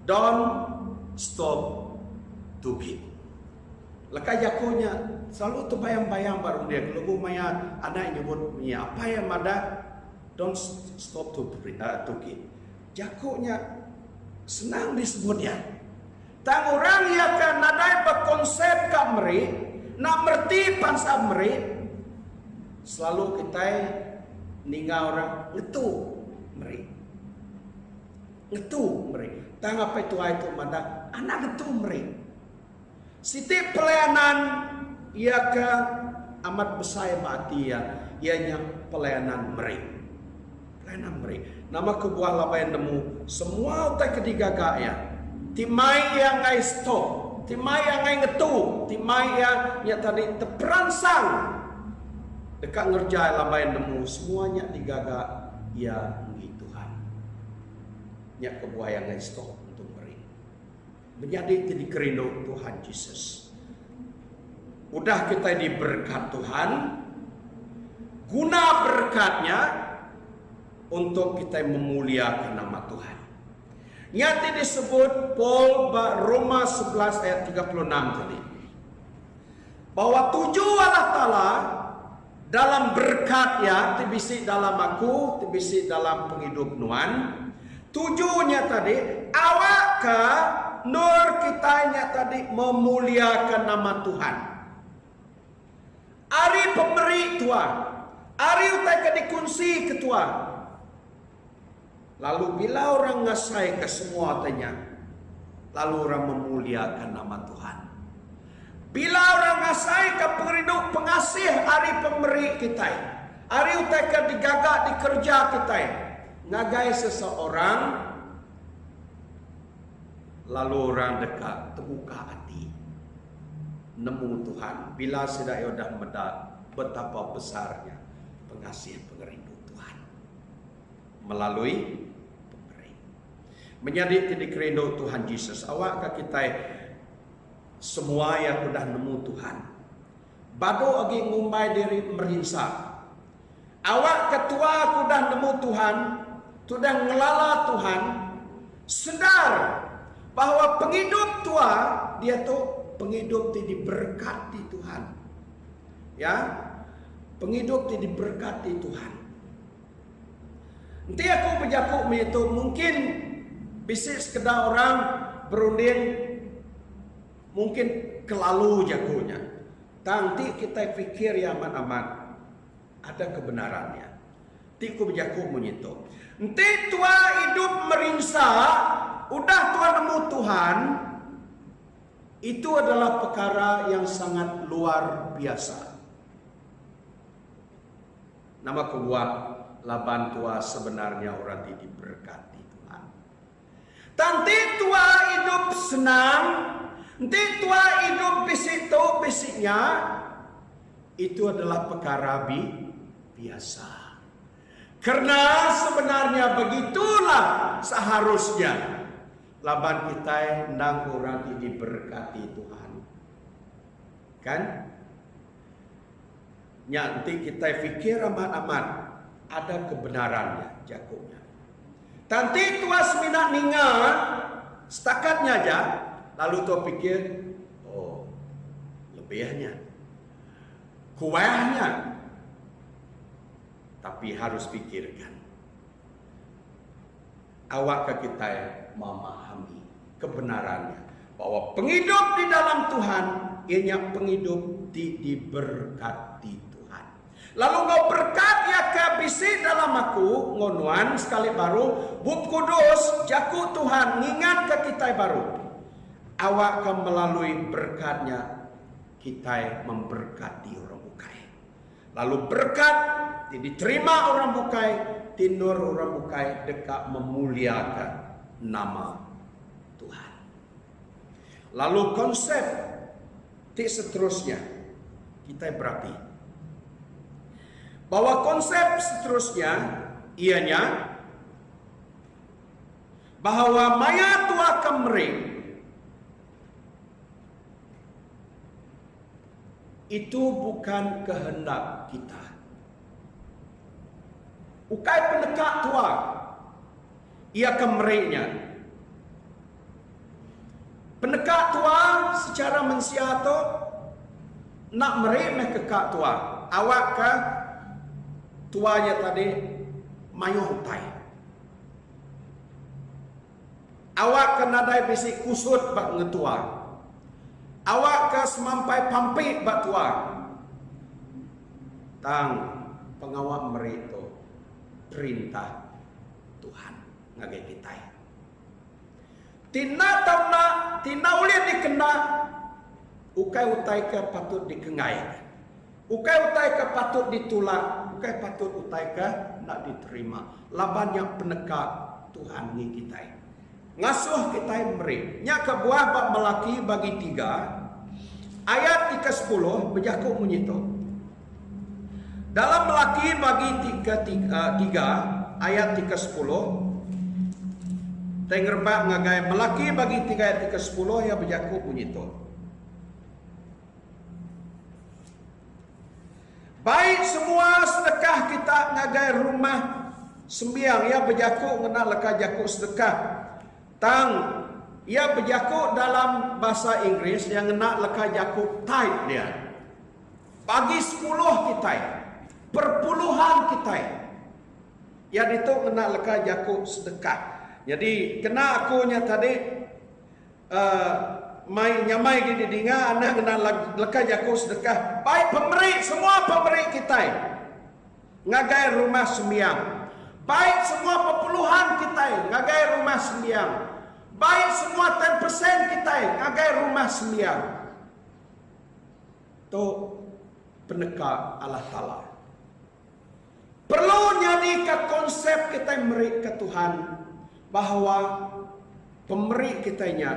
Speaker 6: Don't stop to give. Lekai jakunya selalu tu bayang-bayang baru dia. Kalau maya anak nyebut ya apa yang mada don't stop to give. Jakunya senang disebutnya. Tang orang yang kan nadai berkonsep kamri, nak merti pansa meri, selalu kita ninggal orang ngetu meri. Ngetu meri. Tang apa itu mada anak ngetu meri. Siti pelayanan ia ke amat besar mati ya, ianya pelayanan meri. Pelayanan meri. Nama kebuah labayan nemu semua utai ketiga ya. Timai yang ngai stop, timai yang ngai ngetu, timai yang tadi terperansang dekat ngerjai labayan nemu semuanya digaga ya ngi Tuhan. Nya kebuah yang ngai stop untuk meri. Menjadi jadi kerindu Tuhan Yesus. Udah kita diberkat Tuhan, guna berkatnya untuk kita memuliakan nama Tuhan. Nyati disebut Paul Roma 11 ayat 36 tadi. Bahwa tujuh Allah Ta'ala dalam berkatnya, tibisi dalam aku, tibisi dalam penghidup nuan. Tujuhnya tadi, awak ke nur kitanya tadi memuliakan nama Tuhan. Ari pemberi Tuhan, ari utai ke dikunci ketua. Lalu bila orang ngasai ke semua tanya, lalu orang memuliakan nama Tuhan. Bila orang ngasai ke penghidup pengasih ari pemberi kita, ari utai ke digagak dikerja kita, ngagai seseorang, lalu orang dekat terbuka hati, nemu Tuhan. Bila sudah sudah mendak betapa besarnya pengasih pengerindu Tuhan melalui pemberi. Menjadi titik rindu Tuhan Yesus. Awak kita semua yang sudah nemu Tuhan. Bado lagi ngumbai diri merinsa. Awak ketua sudah nemu Tuhan, sudah ngelala Tuhan, sedar bahwa penghidup tua dia tuh penghidup yang diberkati Tuhan. Ya, penghidup yang diberkati Tuhan. Nanti aku berjakuk itu mungkin bisa sekedar orang berunding mungkin kelalu jakunya. Nanti kita pikir ya aman-aman ada kebenarannya. Nanti aku berjakuk itu. Nanti tua hidup merinsa, udah tua nemu Tuhan, itu adalah perkara yang sangat luar biasa. Nama kebuah laban tua sebenarnya orang diberkati Tuhan. Nanti tua hidup senang, nanti tua hidup bisiknya, itu adalah perkara biasa. Karena sebenarnya begitulah seharusnya. Laban kita nang orang diberkati Tuhan. Kan? Nanti kita fikir amat-amat ada kebenarannya Yakubnya. Tanti tuas minat ningal setakatnya aja, lalu tu pikir, oh lebihnya, kuahnya. Tapi harus pikirkan, awak ke kita memahami kebenarannya bahwa penghidup di dalam Tuhan ianya penghidup diberkati Tuhan. Lalu ngau berkat ya ke bisi dalam aku ngonuan sekali baru Bub Kudus jaku Tuhan ngingat ke kita baru. Awak akan melalui berkatnya kita memberkati orang bukai. Lalu berkat diterima orang bukai, tinur orang bukai dekat memuliakan nama Tuhan. Lalu konsep seterusnya kita berapi bahwa konsep seterusnya ianya bahwa maya tua kemering itu bukan kehendak kita. Ukai pendekat tua ia kemeriknya. Pendekat tua secara mensiato nak merik kekak tua. Awak ke tuanya tadi mayuh utai. Awak ke nadai bisik kusut bak ngetua. Awak ke semampai pampit bak tua. Tang pengawak merik tu perintah Tuhan ngagai kita. Tina tauna, tina ulian dikena, ukai utai ke patut dikengai, ukai utai ke patut ditulak, ukai patut utai ke nak diterima. Labannya penekak Tuhan ni kita. Ngasuh kita meri. Nya ke buah bab Melaki bagi 3 ayat 10 berjakuk menyitu. Dalam Melaki bagi 3 ayat 10 tengerbak ngagai Melaki bagi 3 ayat 10 ya berjakuk menyitu. Baik semua sedekah kita ngagai rumah sembiang ya berjakuk ngena leka jakuk sedekah. Tang ia berjakuk dalam bahasa Inggris yang ngena leka jakuk tithe dia. Bagi 10 kita, perpuluhan kita. Ya itu kena leka jakuk sedekah. Jadi kena akunya tadi nyamai gini dinga anak kena leka jakuk sedekah. Baik pemberi semua pemberi kita. Ngagai rumah sembiang. Baik semua perpuluhan kita ngagai rumah sembiang. Baik semua 10% kita ngagai rumah sembiang. Tu penekak Allah Ta'ala. Perlu nyanyi ke konsep kita memberi ke Tuhan bahawa pemberi kitanya,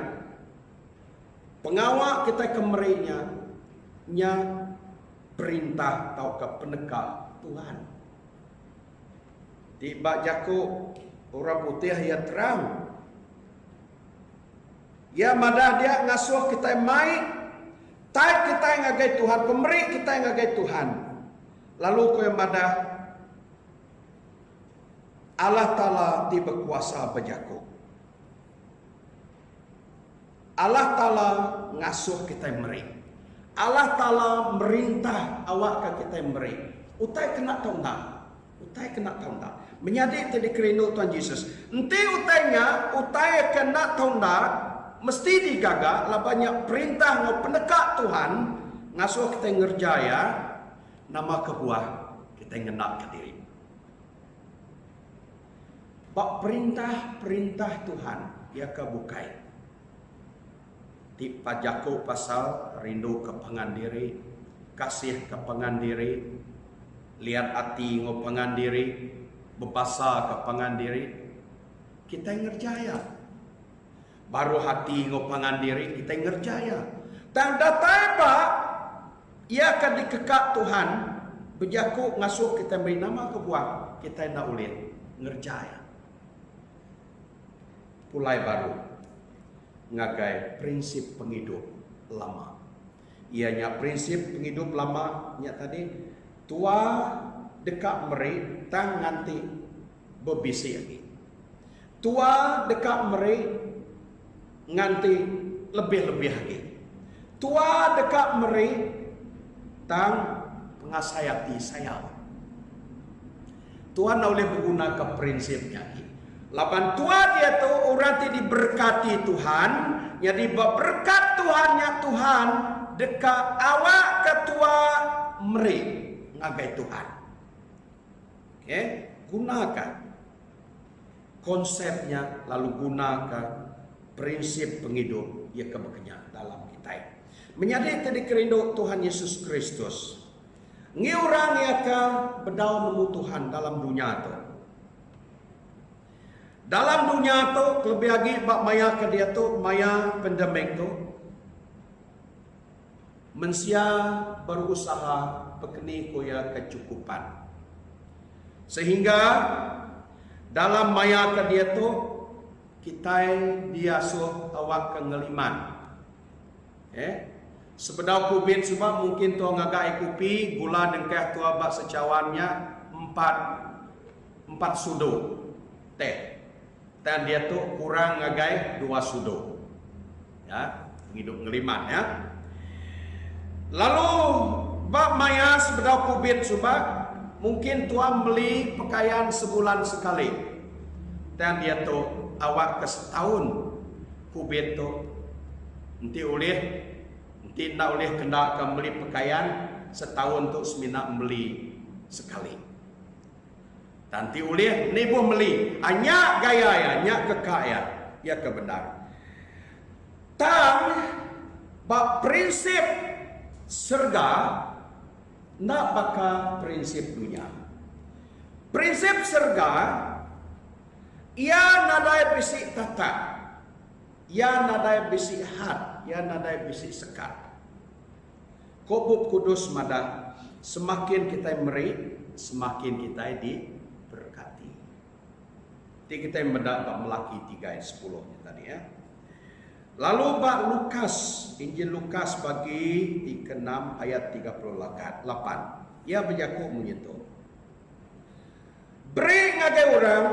Speaker 6: pengawal kita kemerinya, nya perintah atau ke penekak Tuhan. Di bak Yakub orang putih ya terang. Ya madah dia ngasuh kita mai, taib kita yang ngagai Tuhan, pemberi kita yang ngagai Tuhan. Lalu kau yang madah Allah Ta'ala di berkuasa berjakub. Allah Ta'ala ngasuh kita yang meri. Allah Ta'ala merintah awak ke kita yang meri. Utai kena tahu tak? Utai kena tahu tak? Menyadik tadi kerana Tuhan Yesus. Nanti utainya, utai kena tahu tak? Mesti digagak lah banyak perintah ngau pendekat Tuhan ngasuh kita ngerjaya nama kebuah kita ngenak ke diri. Bak perintah Tuhan ia kebukai. Di Jakub pasal rindu ke pengandiri, kasih ke pengandiri, lihat hati ngau pengandiri, bebasa ke pengandiri, kita ngerjaya. Baru hati ngopangan diri kita ngerjaya. Tanda taiba ia akan dikekak Tuhan Bejaku ngasuk kita beri nama ke buah, kita nak ulit ngerjaya. Pulai baru ngagai prinsip penghidup lama. Ianya prinsip penghidup lama nya tadi tua dekat meri tang nganti berbisi lagi. Tua dekat meri nganti lebih-lebih lagi. Tua dekat meri tang pengasayati sayang. Tuhan boleh menggunakan prinsipnya. Lapan tua dia tu orang ti diberkati Tuhan, jadi berkat Tuhannya Tuhan dekat awak ketua meri ngagai Tuhan. Okey, gunakan konsepnya lalu gunakan prinsip penghidup ia kebekenyak dalam kita. Menjadi tadi kerinduk Tuhan Yesus Kristus. Ngi orang yang akan berdaun nemu Tuhan dalam dunia tu. Dalam dunia tu lebih lagi bak maya ke dia tu maya pandemik tu. Mensia berusaha bekeni koya kecukupan. Sehingga dalam maya ke dia tu kita diasuh awak kengeliman. Sebedau kubit sebab mungkin tuan ngagai kopi gula dengkeh tua bak secawannya 4 sudo teh. Dan dia tu kurang ngagai 2 sudo. Ya, hidup ngeliman ya. Lalu bak maya sebedau kubit sebab mungkin tuan beli pakaian sebulan sekali. Dan dia tu awak ke setahun kubit tu nanti nak oleh kena akan beli pakaian setahun tu semina beli sekali. Nanti oleh ni pun beli hanya gaya ya, hanya kekaya ya kebenar. Tang bak prinsip serga nak baka prinsip dunia. Prinsip serga ia nadai bisik tata, ia nadai bisik hat, ia nadai bisik sekat. Kobub kudus madah, semakin kita meri, semakin kita diberkati. Jadi kita mendapat Melaki 3 ayat 10 tadi ya. Lalu bak Lukas, Injil Lukas bagi 6 ayat 38. Ia berjaku menyentuh. Beri ngagai orang,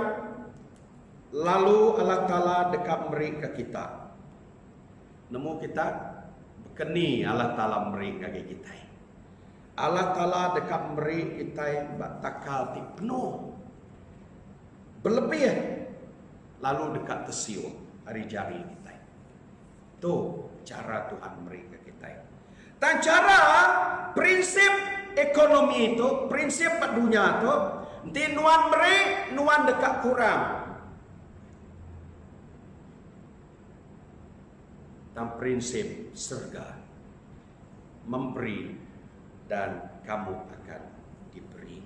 Speaker 6: lalu Allah Ta'ala dekat meri ke kita. Nemu kita keni Allah Ta'ala meri kaki kita. Allah Ta'ala dekat meri kita takal ti penuh. Berlebih. Lalu dekat tesiu hari jari kita. Tu cara Tuhan meri ke kita. Dan cara prinsip ekonomi itu, prinsip dunia itu, nanti nuan meri, nuan dekat kurang. Dan prinsip serga memberi dan kamu akan diberi.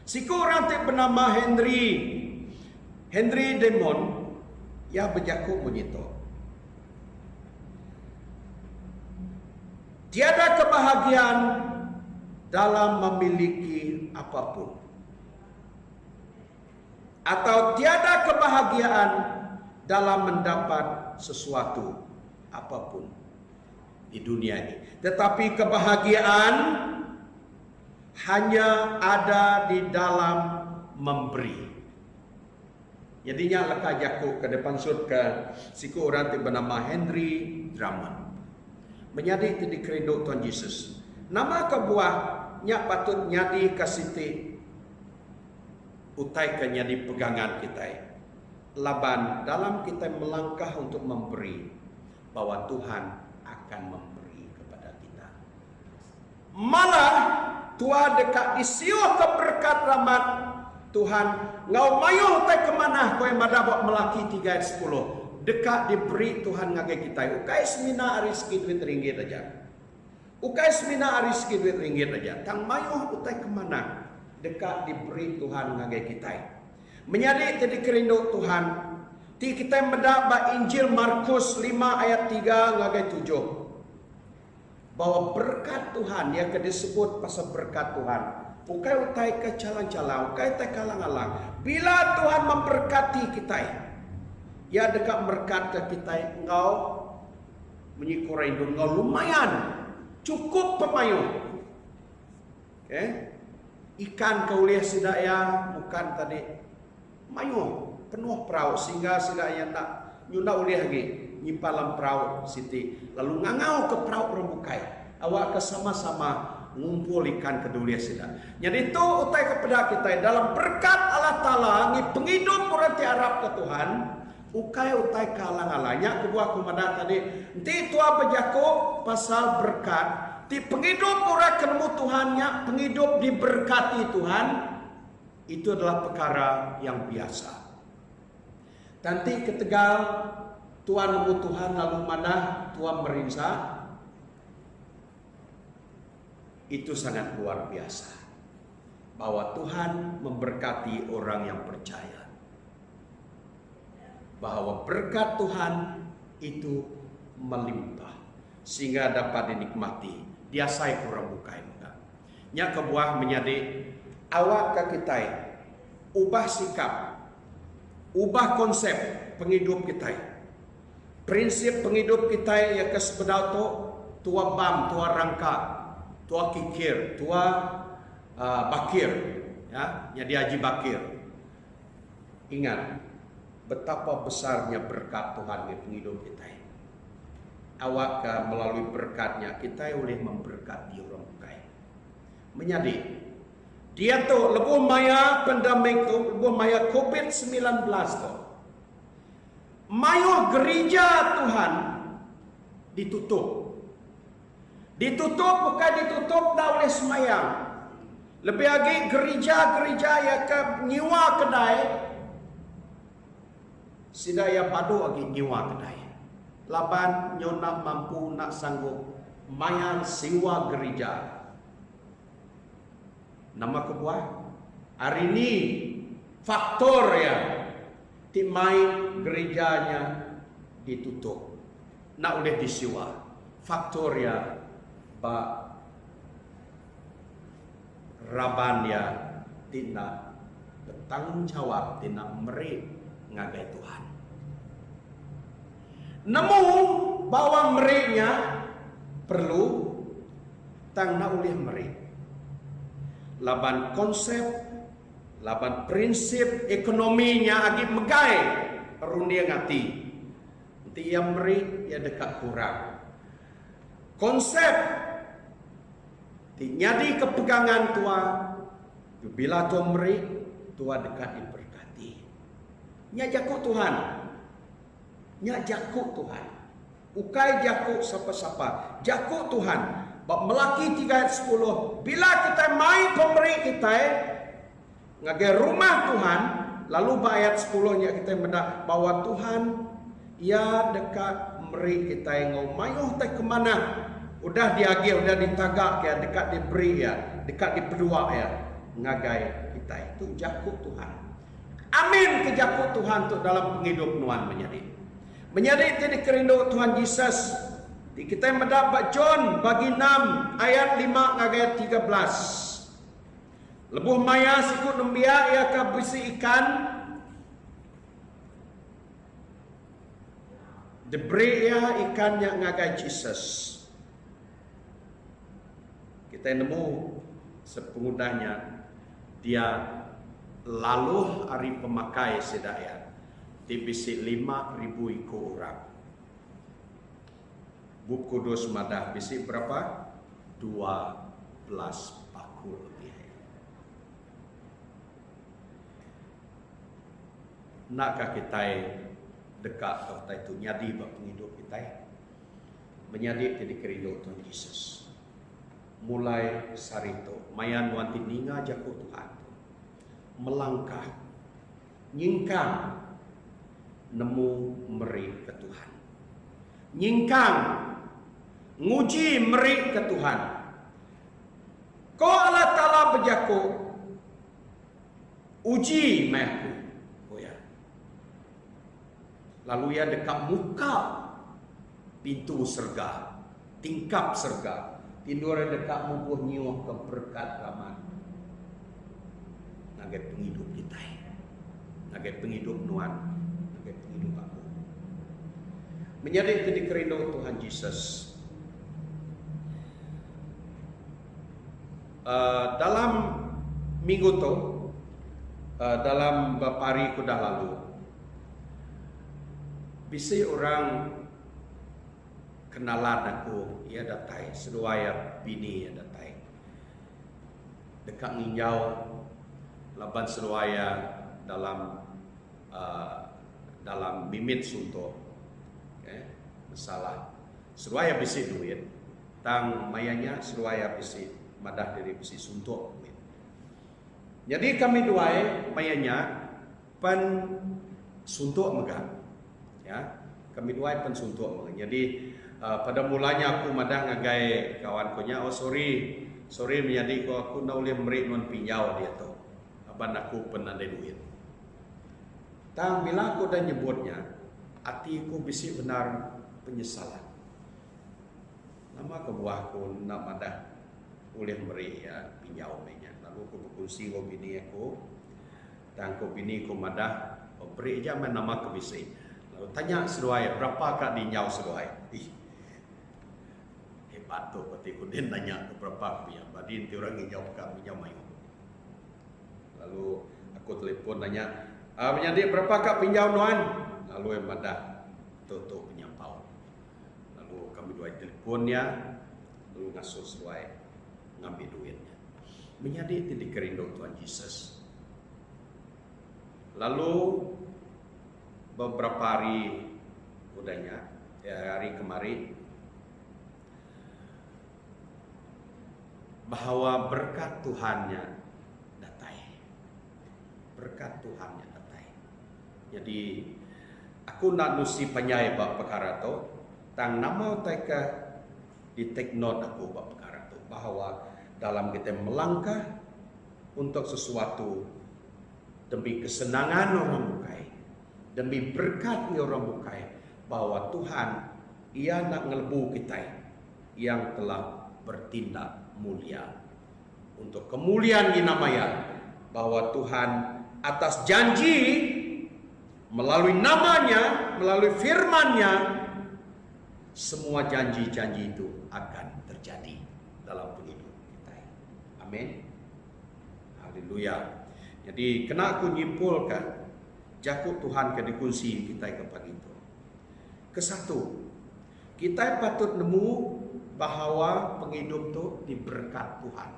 Speaker 6: Siku orang tu bernama Henry Demon ia berjaku menyitu. Tiada kebahagiaan dalam memiliki apapun, atau tiada kebahagiaan dalam mendapat sesuatu apapun di dunia ini. Tetapi kebahagiaan hanya ada di dalam memberi. Jadinya leka jaku ke depan sud ke siku orang yang bernama Henry Drummond. Menjadi di kerinduk Tuhan Yesus. Nama kebuahnya patut nyadi kasiti utai ke nyadi pegangan kita. Laban dalam kita melangkah untuk memberi, bahwa Tuhan akan memberi kepada kita. Malah Tuhan dekat disiuh keberkat rahmat Tuhan. Ngau mayuh tai kemana kau yang madabak Melaki 3 ayat 10. Dekat diberi Tuhan ngagai kita. Ukai semina ariski duit ringgit aja. Ukai semina ariski duit ringgit aja. Tang mayuh utai kemana? Dekat diberi Tuhan ngagai kita. Menjadi tadi kerinduk Tuhan. Ti kita mendapat Injil Markus 5 ayat 3 ngagai 7. Bahwa berkat Tuhan yang disebut pasal berkat Tuhan. Ukai utai ke calang-calang, ukai utai kalang-alang. Bila Tuhan memberkati kita, ya dekat berkat ke kita, engkau menyikurai hidup, engkau lumayan, cukup pemayung. Okay? Ikan kau lihat sidaya, bukan tadi mayung, penuh perahu, sehingga sidaya nak nyunda uliah lagi, nyimpalan perahu siti, lalu ngangau ke perahu rembukai. Awak kesama-sama ngumpul ikan kedua sida. Jadi itu utai kepada kita dalam berkat Allah Ta'ala ni penghidup orang tiarap ke Tuhan. Utai kalang-alangnya kebuah kumada tadi. Nanti tua berjaku pasal berkat. Ti penghidup orang ketemu Tuhannya, penghidup diberkati Tuhan. Itu adalah perkara yang biasa. Nanti ketegal Tuhan nemu Tuhan lalu mana Tuhan merinsa. Itu sangat luar biasa. Bahwa Tuhan memberkati orang yang percaya. Bahwa berkat Tuhan itu melimpah. Sehingga dapat dinikmati. Dia saya kurang bukai. Nya kebuah menjadi awak ke kita. Ubah sikap. Ubah konsep penghidup kita. Prinsip penghidup kita ya kesebenar tu tua bam, tua rangka. Tua kikir, tua bakir, ya, jadi Haji Bakir. Ingat betapa besarnya berkat Tuhan di penghidup kita. Awak melalui berkatnya kita boleh memberkati orang lain. Menjadi dia tu lebih maya pandemik tu, lebih maya COVID-19 tu. Mayo gereja Tuhan ditutup. Ditutup bukan ditutup dah oleh semayang. Lebih lagi gereja-gereja yang nyewa kedai. Sidaya padu lagi nyewa kedai. Laban nyona mampu nak sanggup mayar sewa gereja. Nama kebuah. Hari ini faktor ya. Timai gerejanya ditutup. Nak oleh disewa. Faktor ya. Ba raban ya tidak bertanggung jawab, tidak meri ngagai Tuhan. Namun bahwa merinya perlu tang na ulih meri. Laban konsep, laban prinsip ekonominya agi megai runia ngati. Nanti yang meri ya dekat kurang. Konsep nyadi kepegangan tua, bila tua meri, tua dekat diberkati. Nya jakuk Tuhan, nya jakuk Tuhan. Ukai jakuk siapa-siapa, jakuk Tuhan. Bab Melaki 3 ayat 10. Bila kita mai pemberi kita, ngagai rumah Tuhan, lalu ayat 10-nya kita mendak bahwa Tuhan ia dekat meri kita ngau mayuh teh kemana? Udah diagi, udah ditagak ya, dekat diberi ya, dekat dipedua ya, ngagai kita itu jakuk Tuhan. Amin ke jakuk Tuhan untuk dalam penghidup nuan menjadi jadi kerindu Tuhan Yesus. Kita mendapat John bagi 6 ayat 5 ngagai 13. Lebuh maya sikut nembia ia ka besi ikan. Diberi ya ikan yang ngagai Yesus. Kita nemu sepengudahnya dia lalu hari pemakai sedaya di bisik 5.000 ikut orang. Buk Kudus Madah bisik berapa? 12 paku lebih. Nakkah kita dekat kota itu nyadi bak penghidup kita? Menyadi jadi kerindu Tuhan Yesus. Mulai sarito mayan wanti ninga jakuk Tuhan melangkah nyingkang nemu meri ke Tuhan, nyingkang nguji meri ke Tuhan. Ko Allah Ta'ala berjakuk uji mehku oh ya. Lalu ya dekat muka pintu serga, tingkap serga. Tindur dekat mubuh nyiwah ke berkat raman. ngagai penghidup kita, ngagai penghidup Nuan, ngagai penghidup aku. Menjadi titik rindu Tuhan Yesus. Dalam minggu tu, dalam beberapa hari kudah lalu, bisa orang kenalan aku, ia datai, seluaya bini ia datai. Dekat nginjau, laban seluaya dalam mimit suntuk. Masalah seruaya bisi duit tang mayanya seruaya bisi madah dari bisi suntuk duit. Jadi kami duai mayanya pen suntuk megang, ya kami duai pen suntuk megang. Jadi pada mulanya aku madah ngagai kawanku nya, oh sorry menjadi aku nak boleh memberi non pinjau dia tu aban aku pen ada duit. Tang bila aku dah nyebutnya hatiku bisi benar penyesalan. Nama kebuahku nak madah boleh beri ya pinjau mainnya. Lalu aku berkongsi dengan bini aku, dan aku bini aku madah beri aja main nama ke bisi. Lalu tanya seluai berapa kak dinyau seluai. Hebat tu pati aku dia tanya ke berapa punya. Badi nanti orang jawab kak pinjau main. Lalu aku telepon tanya, menjadi berapa kak pinjau Nuan? Lalu yang madah tutup penyampau. Lalu kami dua teleponnya, lalu ngasuh sesuai ngambil duitnya. Menjadi titik rindu Tuhan Yesus. Lalu beberapa hari udahnya, hari kemarin, bahwa berkat Tuhannya datai. Berkat Tuhannya datai. Jadi aku nak nusi penyai bab perkara tu, tang nama taika di take note aku bab perkara tu, bahawa dalam kita melangkah untuk sesuatu demi kesenangan orang bukai, demi berkat orang bukai, bahawa Tuhan ia nak ngelebu kita yang telah bertindak mulia untuk kemuliaan dinamaya, bahwa Tuhan atas janji melalui namanya, melalui firman-Nya, semua janji-janji itu akan terjadi dalam hidup kita. Amin. Haleluya. Jadi kena aku nyimpulkan jakut Tuhan ke dikunci kita ke pagi itu. Kesatu, kita patut nemu bahawa penghidup itu diberkat Tuhan.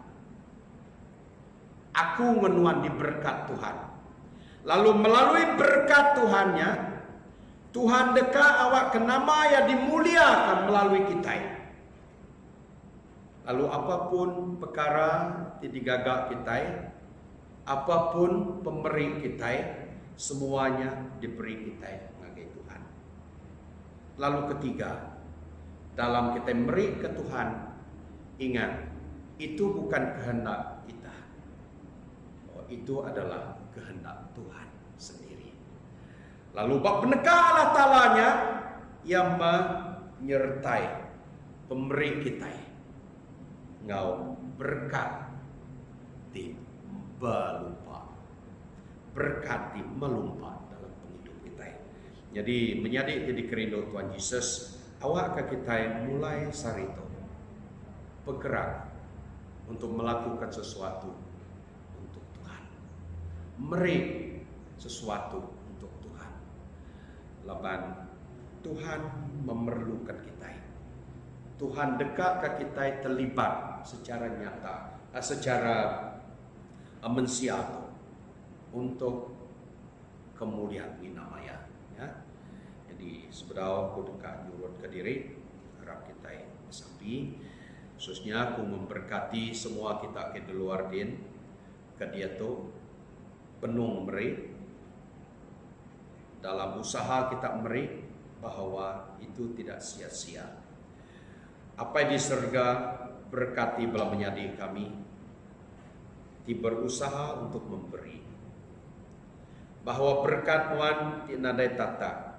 Speaker 6: Aku menuan diberkat Tuhan. Lalu melalui berkat Tuhannya, Tuhan dekat awak ke nama yang dimuliakan melalui kita. Lalu apapun perkara yang digagak kita, apapun pemberi kita, semuanya diberi kita mengagai Tuhan. Lalu ketiga, dalam kita memberi ke Tuhan, ingat, itu bukan kehendak kita. Oh, itu adalah kehendak Tuhan sendiri. Lalu bab penekah Allah Ta'ala-Nya yang menyertai pemberi kita. Ngau berkat di melumpah. Berkat di melumpah dalam penghidup kita. Jadi menjadi jadi kerindu Tuhan Yesus, awak ke kita mulai sarito bergerak untuk melakukan sesuatu untuk Tuhan. Meri sesuatu untuk Tuhan. Laban Tuhan memerlukan kita. Tuhan dekat ke kita terlibat secara nyata, secara mensial untuk kemuliaan namanya. Ya. Jadi sebenarnya aku dekat nyurut ke diri, harap kita sapi, khususnya aku memberkati semua kita ke luar din, ke dia tu penuh memberi dalam usaha kita memberi, bahawa itu tidak sia-sia. Apa yang di surga berkati belah menjadi kami di berusaha untuk memberi, bahawa berkat Tuhan di nadai tata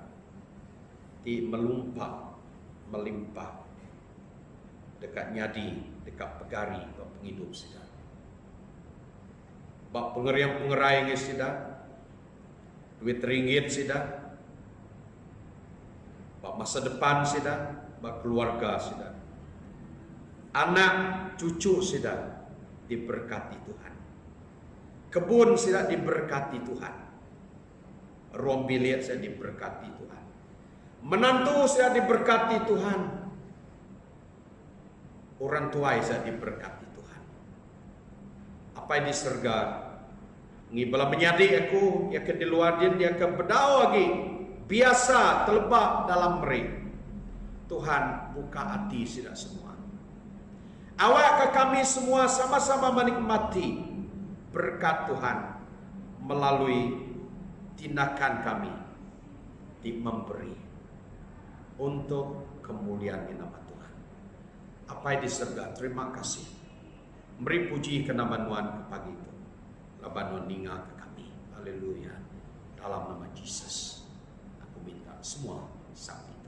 Speaker 6: di melimpah dekat nyadi, dekat pegari, penghidup sedang. bak pengerai sida, duit ringgit sida, bak masa depan sida, bak keluarga sida, anak cucu sida diberkati Tuhan, kebun sida diberkati Tuhan, ruang bilik saya diberkati Tuhan, menantu saya diberkati Tuhan, orang tua saya diberkati Tuhan. Apa yang di surga ngibala menyadi aku ya ke di luar dia ke bedau lagi biasa telebak dalam meri. Tuhan buka hati sida semua. Awak ke kami semua sama-sama menikmati berkat Tuhan melalui tindakan kami di memberi untuk kemuliaan nama Tuhan. Apa yang di surga, terima kasih. Beri puji ke nama Tuhan ke pagi itu. Laban ninga ke kami. Haleluya. Dalam nama Yesus, aku minta semua sakit